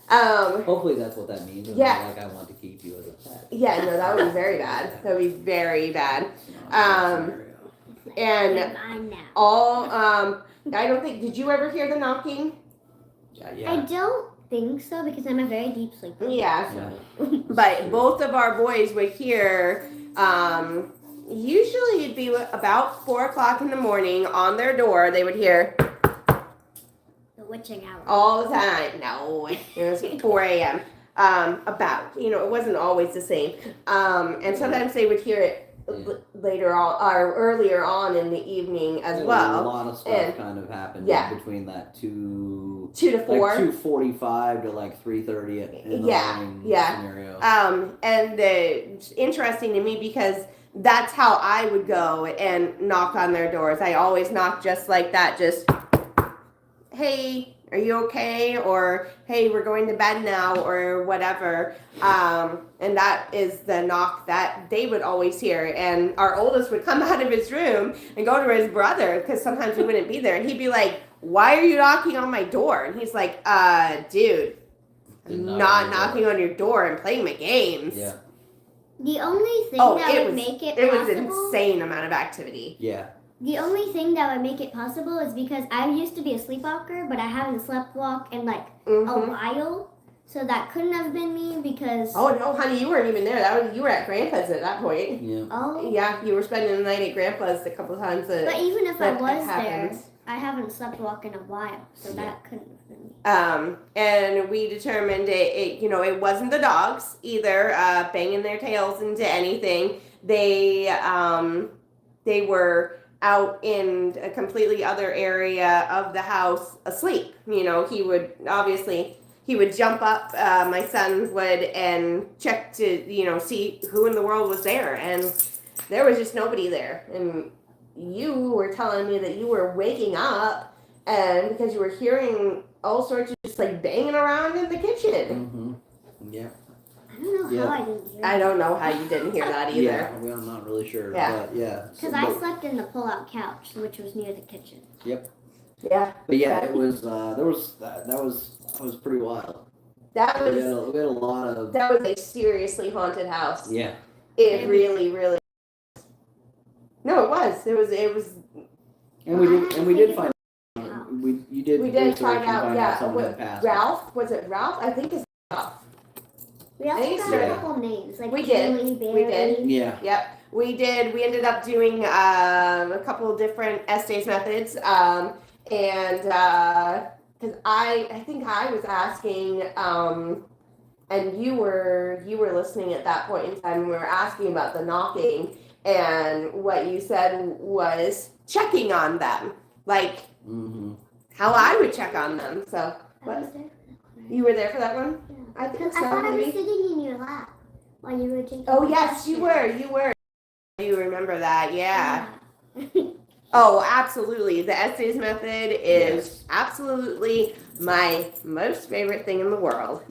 Hopefully that's what that means. Yeah. Like, I want to keep you as a pet. Yeah, no, that would be very bad. That would be very bad. And all, I don't think, did you ever hear the knocking? Yeah. I don't think so because I'm a very deep sleeper. Yeah. But both of our boys would hear, usually it'd be about 4 o'clock in the morning on their door, they would hear The witching hour. all the time. No, it was 4 a.m. About, it wasn't always the same. And sometimes they would hear it later on or earlier on in the evening as well. A lot of stuff kind of happened between that 2 to 4, like 2:45 to like 3:30 in the morning scenario. And it's interesting to me because that's how I would go and knock on their doors. I always knock just like that, just, "Hey, are you okay?" Or, "Hey, we're going to bed now," or whatever. And that is the knock that they would always hear. And our oldest would come out of his room and go to his brother because sometimes he wouldn't be there. And he'd be like, "Why are you knocking on my door?" And he's like, dude, I'm not knocking on your door. I'm playing my games. Yeah. The only thing that would make it possible... It was an insane amount of activity. Yeah. The only thing that would make it possible is because I used to be a sleepwalker, but I haven't sleepwalked in like a while. So that couldn't have been me because... Oh, no, honey, you weren't even there. You were at Grandpa's at that point. Yeah. Oh. Yeah, you were spending the night at Grandpa's a couple times. But even if I was there, I haven't sleptwalked in a while, so that couldn't have been me. And we determined it wasn't the dogs either, banging their tails into anything. They were out in a completely other area of the house asleep. He would jump up, my son would, and check to, see who in the world was there. And there was just nobody there. And you were telling me that you were waking up and because you were hearing all sorts of just like banging around in the kitchen. Mm-hmm. Yeah. I don't know how I didn't hear that. I don't know how you didn't hear that either. Yeah, well, I'm not really sure. Yeah. But yeah. Because I slept in the pull-out couch, which was near the kitchen. Yep. Yeah. But yeah, it was. That was pretty wild. That was. We had a lot of. That was a seriously haunted house. Yeah. It really, really. No, it was. It was. And we did find. We did find out. Someone had passed. Ralph, was it Ralph? I think it's Ralph. We also got a couple names, like we did. Barry. We did. Yeah. Yep. We did. We ended up doing a couple of different essays methods, and because I think I was asking, and you were listening at that point in time. We were asking about the knocking, and what you said was checking on them, like how I would check on them. So what? You were there for that one? Yeah. I think I so. thought I was Maybe. sitting in your lap while you were taking. Oh the yes, you question. were. You remember that? Yeah. Yeah. Oh, absolutely. The essays method is Yes. absolutely my most favorite thing in the world.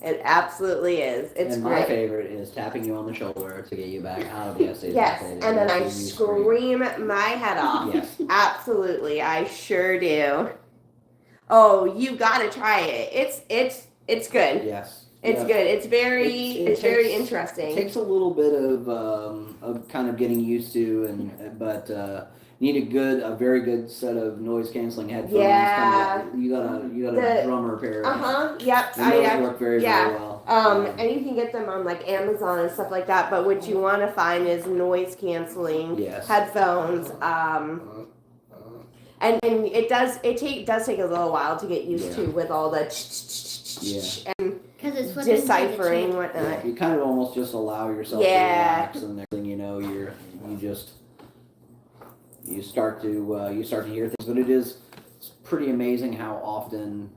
It absolutely is. It's And my great. favorite is tapping you on the shoulder to get you back out of the essays. Yes, method and then I making you scream. scream my head off. Yes. Absolutely, I sure do. Oh, you gotta try it. It's good. Yes. It's Yeah. good. It's very It very takes- interesting. It takes a little bit of kind of getting used to, but need a very good set of noise canceling headphones. Yeah. You got The- a drummer pair. Yep. And those work very very well. And you can get them on like Amazon and stuff like that. But what you want to find is noise canceling Yes. headphones. And it does take a little while to get used to with all the and Because it's flipping to the deciphering channel. whatnot. You kind of almost just allow yourself Yeah. to relax, and next thing you know, you start to hear things. But it's pretty amazing how often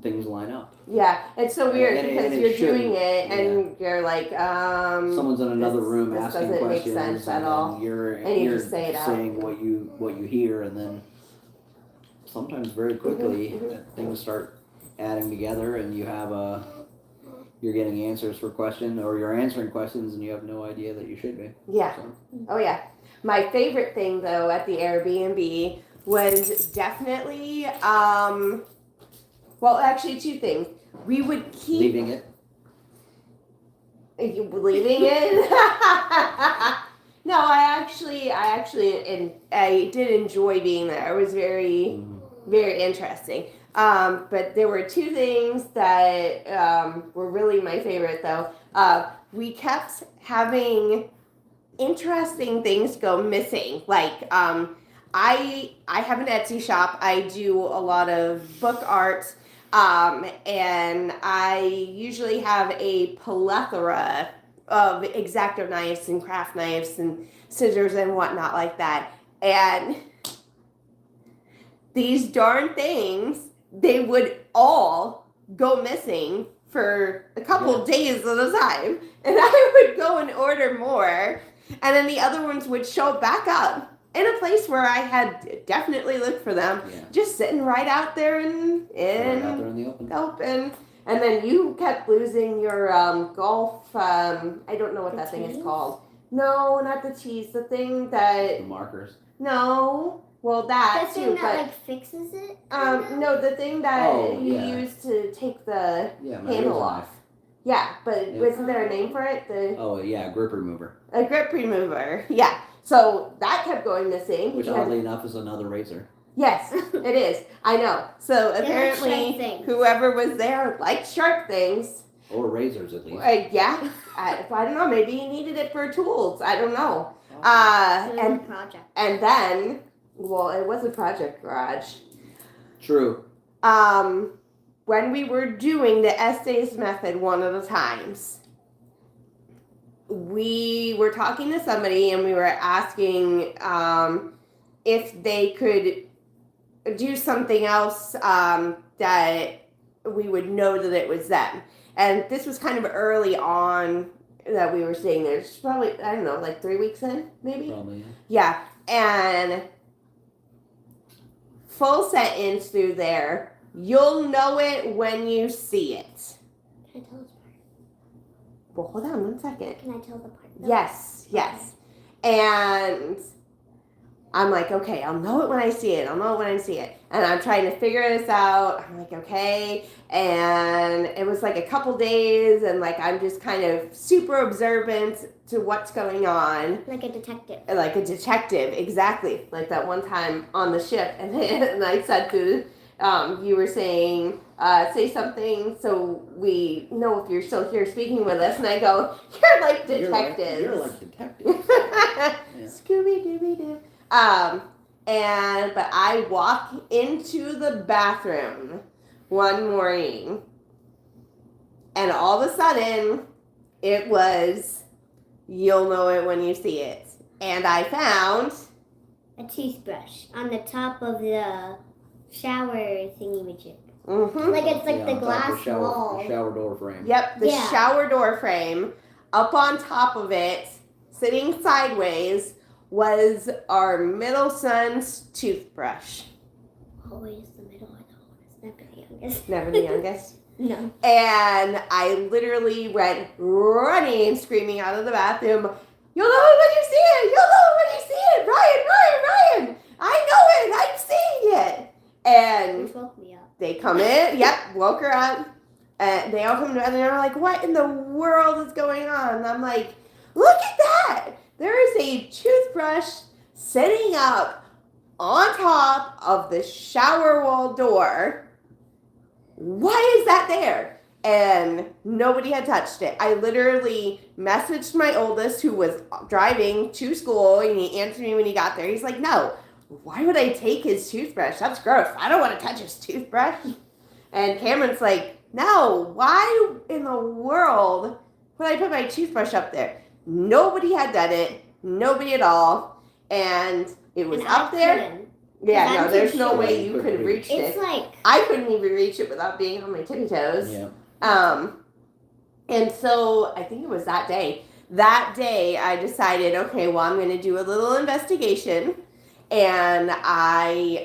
things line up. Yeah, it's so weird And because it you're shouldn't, doing it and you're like, someone's in another room this asking doesn't make questions, sense at and all. then you're And you just say it out. saying what you hear, and then sometimes very quickly things start adding together, and you're getting answers for questions, or you're answering questions, and you have no idea that you should be. Yeah. So, Oh yeah. My favorite thing though at the Airbnb was definitely well actually two things. We would keep leaving it. leaving it. No, I did enjoy being there. It was very interesting. But there were two things that were really my favorite though. We kept having interesting things go missing. Like I have an Etsy shop. I do a lot of book art. And I usually have a plethora of X-Acto knives and craft knives and scissors and whatnot like that. And these darn things, they would all go missing for a couple of days at a time. And I would go and order more. And then the other ones would show back up in a place where I had definitely looked for them, just sitting right out there in the open. And then you kept losing your golf. I don't know what that thing is called. No, not the cheese. The thing that. The markers. No. Well, that The too, thing that fixes it? no, the thing that you use to take the my handle razor off. knife. Yeah, but wasn't there a name for it? Grip remover. A grip remover. Yeah. So that kept going missing. Which oddly enough is another razor. Yes, it is. I know. So They like apparently, sharp things. whoever was there liked sharp things. Or razors at least. Yeah. I don't know. Maybe he needed it for tools. I don't know. It was a project. And then, well, it was a project garage. True. When we were doing the essays method one of the times, we were talking to somebody and we were asking if they could do something else that we would know that it was them. And this was kind of early on that we were seeing this. Probably, I don't know, like 3 weeks in, maybe? Probably. Yeah. And full sentence through there. You'll know it when you see it. Can I tell this part? Well, hold on 1 second. Can I tell the part? No. Yes. And I'm like, okay, I'll know it when I see it. And I'm trying to figure this out. I'm like, okay. And it was like a couple days, and like I'm just kind of super observant to what's going on. Like a detective. Like a detective, exactly. Like that one time on the ship, and I said to you were saying, say something so we know if you're still here speaking with us. And I go, you're like detectives. You're like detectives. Scooby Dooby Doo. But I walk into the bathroom one morning, and all of a sudden, it was, you'll know it when you see it. And I found a toothbrush on the top of the shower thingy-majig. Mm-hmm. Like it's like Yeah, the on top of glass the wall. shower door frame. Yep, the Yeah. shower door frame. Up on top of it, sitting sideways, was our middle son's toothbrush. Always the middle or the oldest, never the youngest. Never the youngest. No. And I literally went running, screaming out of the bathroom, "You'll know it when you see it! You'll know it when you see it! Ryan! I know it! I'm seeing it!" And Which woke me up. they come in, yep, woke her up. And they all come together and they're like, "What in the world is going on?" And I'm like, "Look at that! There is a toothbrush sitting up on top of the shower wall door. Why is that there?" And nobody had touched it. I literally messaged my oldest, who was driving to school, and he answered me when he got there. He's like, "No, why would I take his toothbrush? That's gross. I don't want to touch his toothbrush." And Cameron's like, "No, why in the world would I put my toothbrush up there?" Nobody had done it. Nobody at all. And it was And up I there. couldn't. Yeah, I'm no, too there's no short. way you could have reached It's it. like I couldn't even reach it without being on my tippy toes. Yeah. And so I think it was that day. That day I decided, okay, well, I'm going to do a little investigation. And I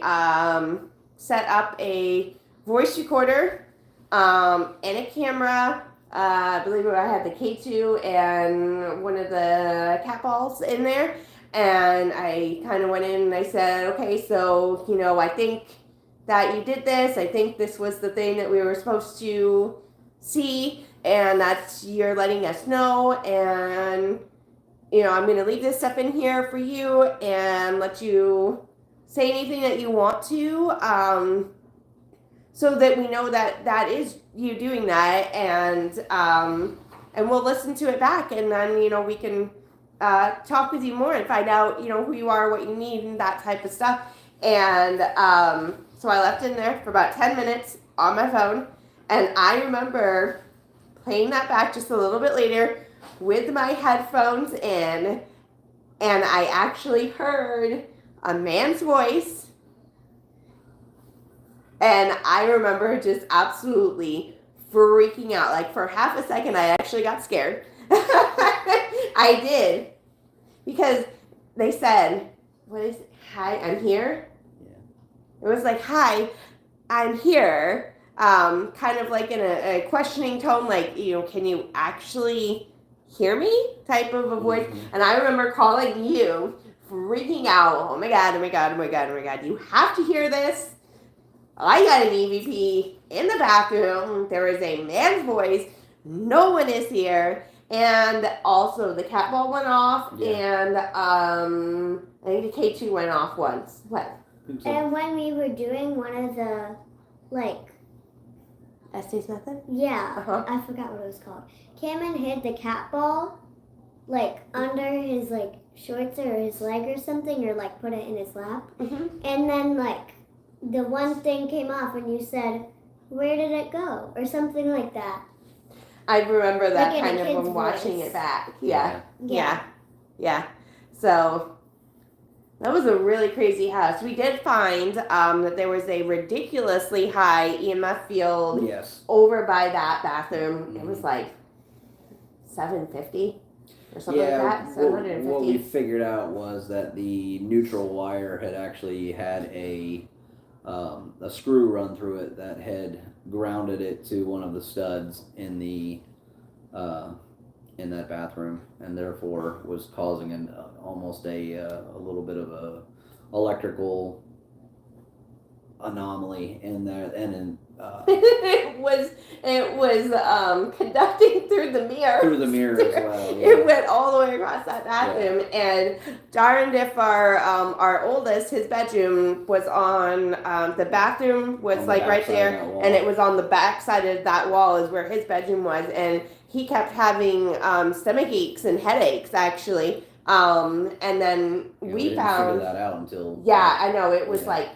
set up a voice recorder and a camera. I believe I had the K2 and one of the cat balls in there. And I kind of went in and I said, "Okay, so, I think that you did this. I think this was the thing that we were supposed to see, and that's, you're letting us know. And, I'm going to leave this stuff in here for you and let you say anything that you want to, so that we know that that is you doing that. And we'll listen to it back, and then, we can talk with you more and find out, who you are, what you need, and that type of stuff." And so I left in there for about 10 minutes on my phone, and I remember playing that back just a little bit later with my headphones in, and I actually heard a man's voice, and I remember just absolutely freaking out. Like, for half a second, I actually got scared. I did. Because they said, "What is it? Hi, I'm here." Yeah. It was like, "Hi, I'm here." Kind of like in a questioning tone, like, "Can you actually hear me?" type of a voice. Mm-hmm. And I remember calling you, freaking out. "Oh my God, oh my God, oh my God, oh my God. You have to hear this. I got an EVP in the bathroom. There is a man's voice. No one is here." And also the cat ball went off, yeah. And I think the K2 went off once. What? And when we were doing one of the, Estes method? Yeah, Uh-huh. I forgot what it was called. Cameron hid the cat ball, under his, shorts or his leg or something, or, put it in his lap. Mm-hmm. And then, the one thing came off and you said, "Where did it go?" Or something like that. I remember that in kind a of kid's when watching voice. it back. Yeah. So that was a really crazy house. We did find that there was a ridiculously high EMF field over by that bathroom. Mm-hmm. It was like 750 or something like that. 750. What we figured out was that the neutral wire had actually had a screw run through it that had grounded it to one of the studs in the in that bathroom, and therefore was causing almost a little bit of a electrical anomaly in there, and in it was conducting through the mirror. Through the mirror as well. Yeah. It went all the way across that bathroom, and darned if our oldest, his bedroom was on the bathroom was right there, and it was on the back side of that wall is where his bedroom was, and he kept having stomach aches and headaches actually And then Yeah, we didn't found, figure that out until. yeah, I know, it was Yeah. like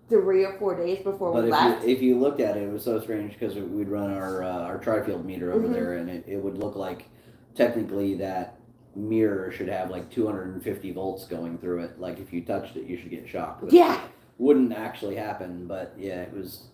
3 or 4 days before But we left. if you looked at it, it was so strange because we'd run our tri-field meter over Mhm. there, and it would look like technically that mirror should have like 250 volts going through it. Like if you touched it, you should get shocked. But Yeah. it wouldn't actually happen. But yeah, it was.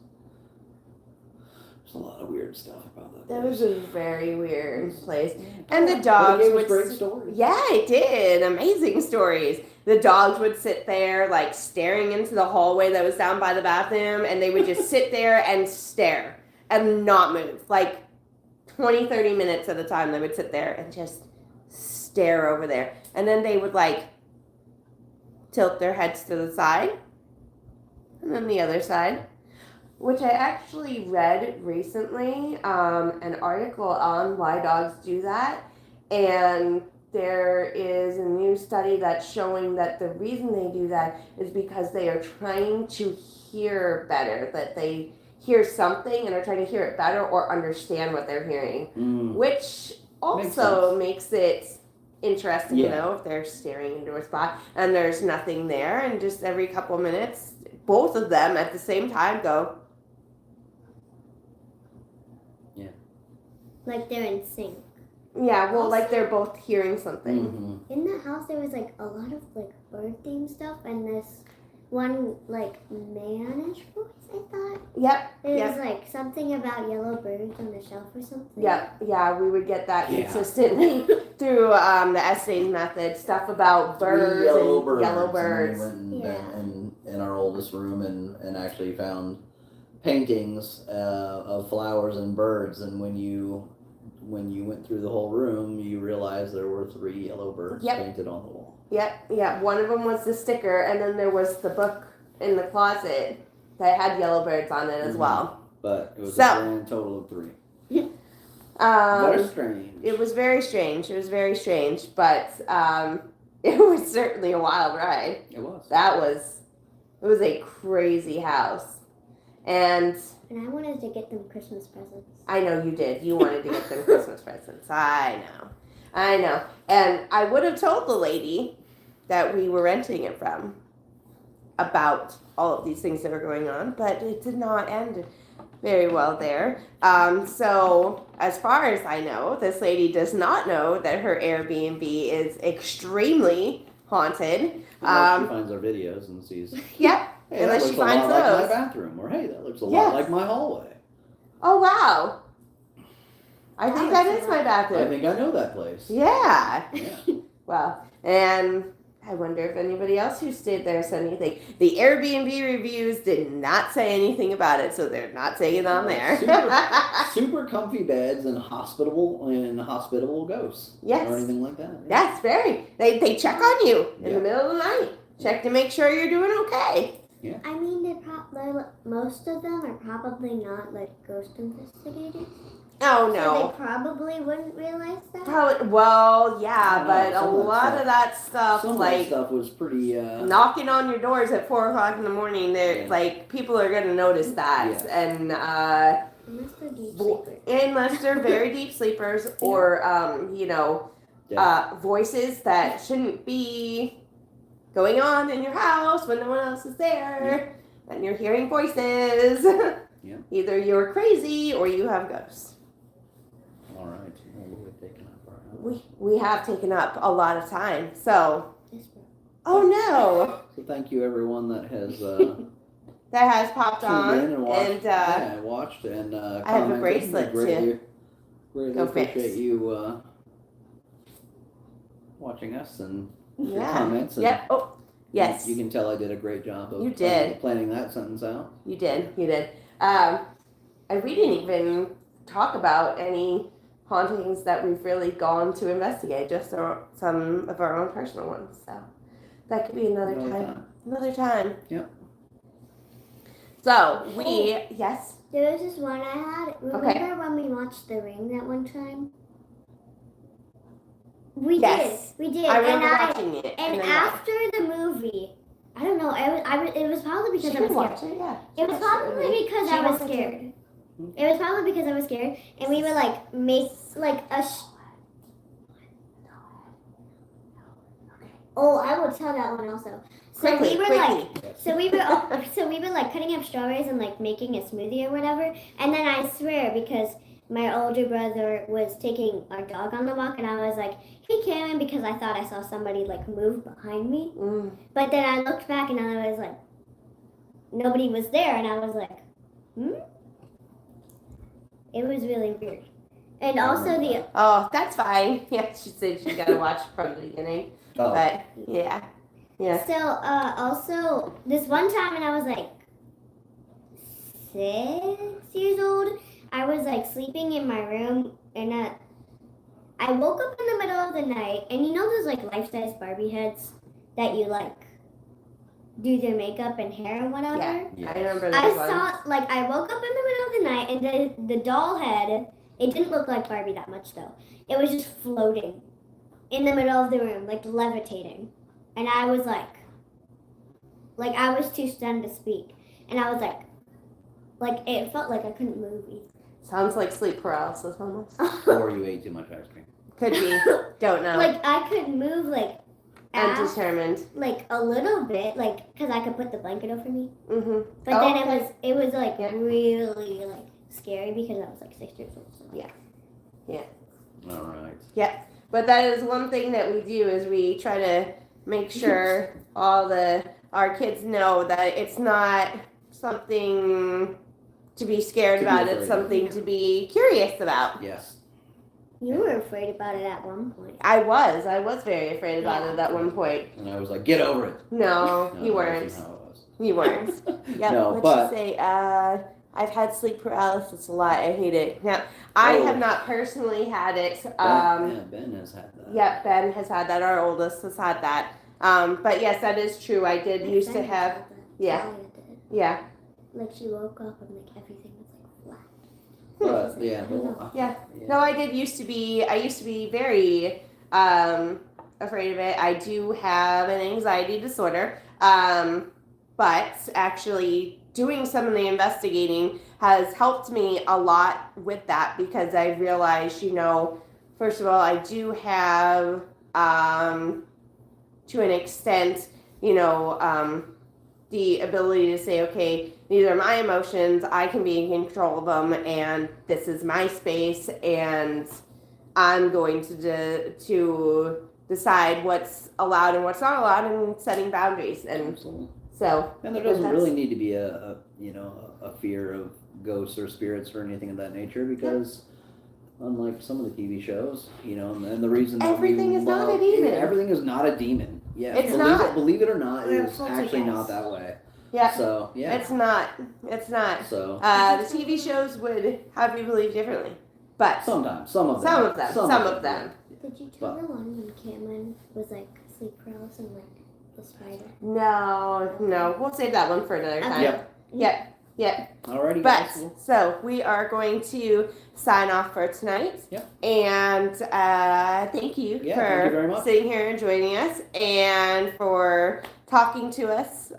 There's a lot of weird stuff about that. That place. was a very weird place. And the But dogs it gave us would great stories. Yeah, it did. Amazing stories. The dogs would sit there like staring into the hallway that was down by the bathroom, and they would just sit there and stare and not move. Like 20, 30 minutes at a time they would sit there and just stare over there. And then they would like tilt their heads to the side and then the other side. Which I actually read recently, an article on why dogs do that. And there is a new study that's showing that the reason they do that is because they are trying to hear better, that they hear something and are trying to hear it better or understand what they're hearing, which also makes it interesting to know if they're staring into a spot and there's nothing there, and just every couple minutes, both of them at the same time go, Like they're in sync. yeah, well, like they're both hearing something. Mm-hmm. In the house, there was like a lot of like bird themed stuff, and this one like manish voice. I thought. Yep. It was like something about yellow birds on the shelf or something. Yep. Yeah, we would get that consistently through the essay method. Stuff about birds yellow and birds. yellow birds. And we went in our oldest room and actually found paintings of flowers and birds, and when you went through the whole room, you realized there were 3 yellow birds painted on the wall. Yep. Yeah. One of them was the sticker, and then there was the book in the closet that had yellow birds on it as well. But it was a grand total of 3. Very strange. It was very strange. It was very strange, but it was certainly a wild ride. It was. It was a crazy house. And I wanted to get them Christmas presents. I know you did. You wanted to get them Christmas presents. I know. And I would have told the lady that we were renting it from about all of these things that were going on, but it did not end very well there. So as far as I know, this lady does not know that her Airbnb is extremely haunted. Unless she finds our videos and sees. Yep. Hey, unless that she looks finds a lot those. like my bathroom, or hey, that looks a lot like my hallway. Oh wow! I think that is my bathroom. I think I know that place. Yeah. Yeah. Well, and I wonder if anybody else who stayed there said anything. The Airbnb reviews did not say anything about it, so they're not saying it on there. Super comfy beds and hospitable ghosts. Yes. Or anything like that. Yeah. Yes, very. They check on you in the middle of the night. Check to make sure you're doing okay. Yeah. I mean, most of them are probably not like ghost investigators. Oh So no. they probably wouldn't realize that. Probably, well, yeah, I know, but a some of that lot stuff- of that stuff, Some of like that stuff was pretty. knocking on your doors at 4 o'clock in the morning, they're like people are gonna notice that, and Unless they're deep sleepers. unless they're very deep sleepers or voices that shouldn't be going on in your house when no one else is there, and you're hearing voices. Yeah. Either you're crazy or you have ghosts. All right. Well, we've taken up our. We have taken up a lot of time, so. Oh no! So thank you everyone that has That has popped tuned on, in and watched. and Watched and I have a commented. bracelet, too. Really Go appreciate fix. you watching us and your yeah. comments. And Yep. Oh, yes. You can tell I did a great job of You did. planning that sentence out. You did. And we didn't even talk about any hauntings that we've really gone to investigate, just some of our own personal ones. So that could be another time. Another time. Yep. So yes. There was this one I had. Remember when we watched The Ring that one time? We Yes. did. We did. I remember watching it. And then after the movie, I don't know. It was probably because I was watch scared. it, yeah. It was probably because I was scared. It was probably because I was scared, and we would like make like a. Oh, I will tell that one also. So Quickly, we were quickly. like, so we were like cutting up strawberries and like making a smoothie or whatever. And then I swear, because my older brother was taking our dog on the walk, and I was like, "Hey, Karen," because I thought I saw somebody like move behind me. But then I looked back and I was like, nobody was there, and I was like, It was really weird. And also the Oh, that's fine. Yeah, she said she got to watch from the beginning. Oh. But yeah. So also this one time when I was like 6 years old, I was like sleeping in my room, and I woke up in the middle of the night, and you know those like life-size Barbie heads that you like do their makeup and hair and whatever? Yeah, Yes. I remember I those ones. saw, like, I woke up in the middle of the night, and the doll head, it didn't look like Barbie that much though. It was just floating in the middle of the room, like levitating. And I was like I was too stunned to speak. And I was like it felt like I couldn't move either. Sounds like sleep paralysis almost. Or you ate too much ice cream. Could be. Don't know. Like I could move like Undetermined. like a little bit, like because I could put the blanket over me. Mm-hmm. But then it was like Yeah. really like scary because I was like 6 years old. So. Yeah. All right. But that is one thing that we do is we try to make sure our kids know that it's not something to be scared To be about. afraid It's of. something to be curious about. Yes. You were afraid about it at one point. I was very afraid about it at one point. And I was like, get over it. No, No, you that weren't. wasn't how it was. You weren't. Yep. No, Let's but just say I've had sleep paralysis a lot. I hate it. Now, I have not personally had it. Ben has had that. Yep, Ben has had that. Our oldest has had that. But yes, that is true. I did My used to friend have. had that. Yeah. Talia did. Yeah. Like she woke up and like everything was like flat. But yeah. Yeah. No, I used to be very afraid of it. I do have an anxiety disorder. But actually doing some of the investigating has helped me a lot with that because I realized, first of all, I do have to an extent, the ability to say, okay, these are my emotions, I can be in control of them, and this is my space, and I'm going to decide what's allowed and what's not allowed, and setting boundaries. And Absolutely. so, And there doesn't really need to be a fear of ghosts or spirits or anything of that nature because unlike some of the TV shows, and the reason that everything is not a demon. Everything is not a demon. Yeah, It's not. Believe it or not, Or a it's actually poltergeist. not that way. Yeah. So yeah. It's not. So The TV shows would have you believe differently, but sometimes some of them. some of them. Did you tell the one when Cameron was like sleep paralysis and like the spider? No, we'll save that one for another time. Yep. Yep. Alrighty, But guys. so we are going to sign off for tonight. Yep. And thank you Thank you for very much. sitting here and joining us, and for talking to us,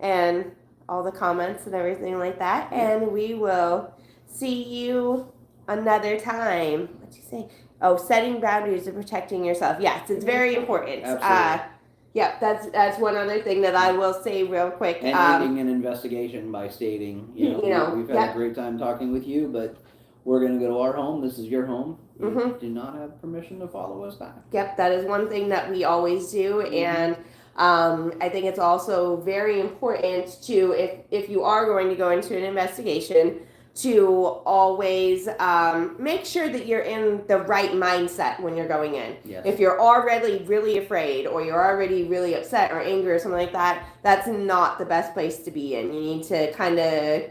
and all the comments and everything like that. And we will see you another time. What'd you say? Oh, setting boundaries and protecting yourself. Yes, it's very important. Absolutely. Yeah, that's one other thing that I will say real quick. And ending an investigation by stating, we've had a great time talking with you, but we're going to go to our home. This is your home. You do not have permission to follow us back. Yep, that is one thing that we always do, and I think it's also very important to, if you are going to go into an investigation, to always make sure that you're in the right mindset when you're going in. Yes. If you're already really afraid, or you're already really upset or angry or something like that, that's not the best place to be in. You need to kind of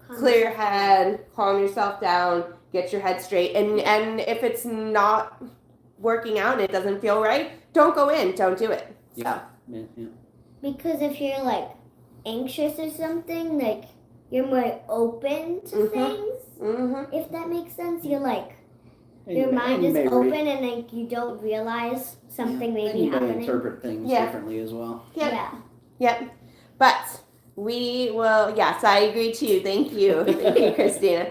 clear your head, calm yourself down, get your head straight, and if it's not working out and it doesn't feel right, don't go in, don't do it. Yeah. So Yeah. Because if you're like anxious or something, like you're more open to things. If that makes sense, you're like your mind is open and like you don't realize something may be you may happening. interpret things Yeah. differently as well. Yep. But we will, yes, I agree too. Thank you, Christina.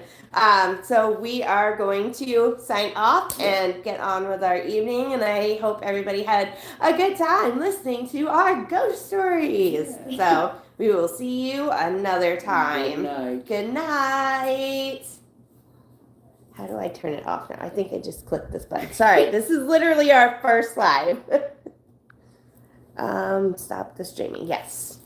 So we are going to sign off and get on with our evening, and I hope everybody had a good time listening to our ghost stories. So we will see you another time. Good night. Good night. How do I turn it off now? I think I just clicked this button. Sorry, this is literally our first live. Stop the streaming. Yes.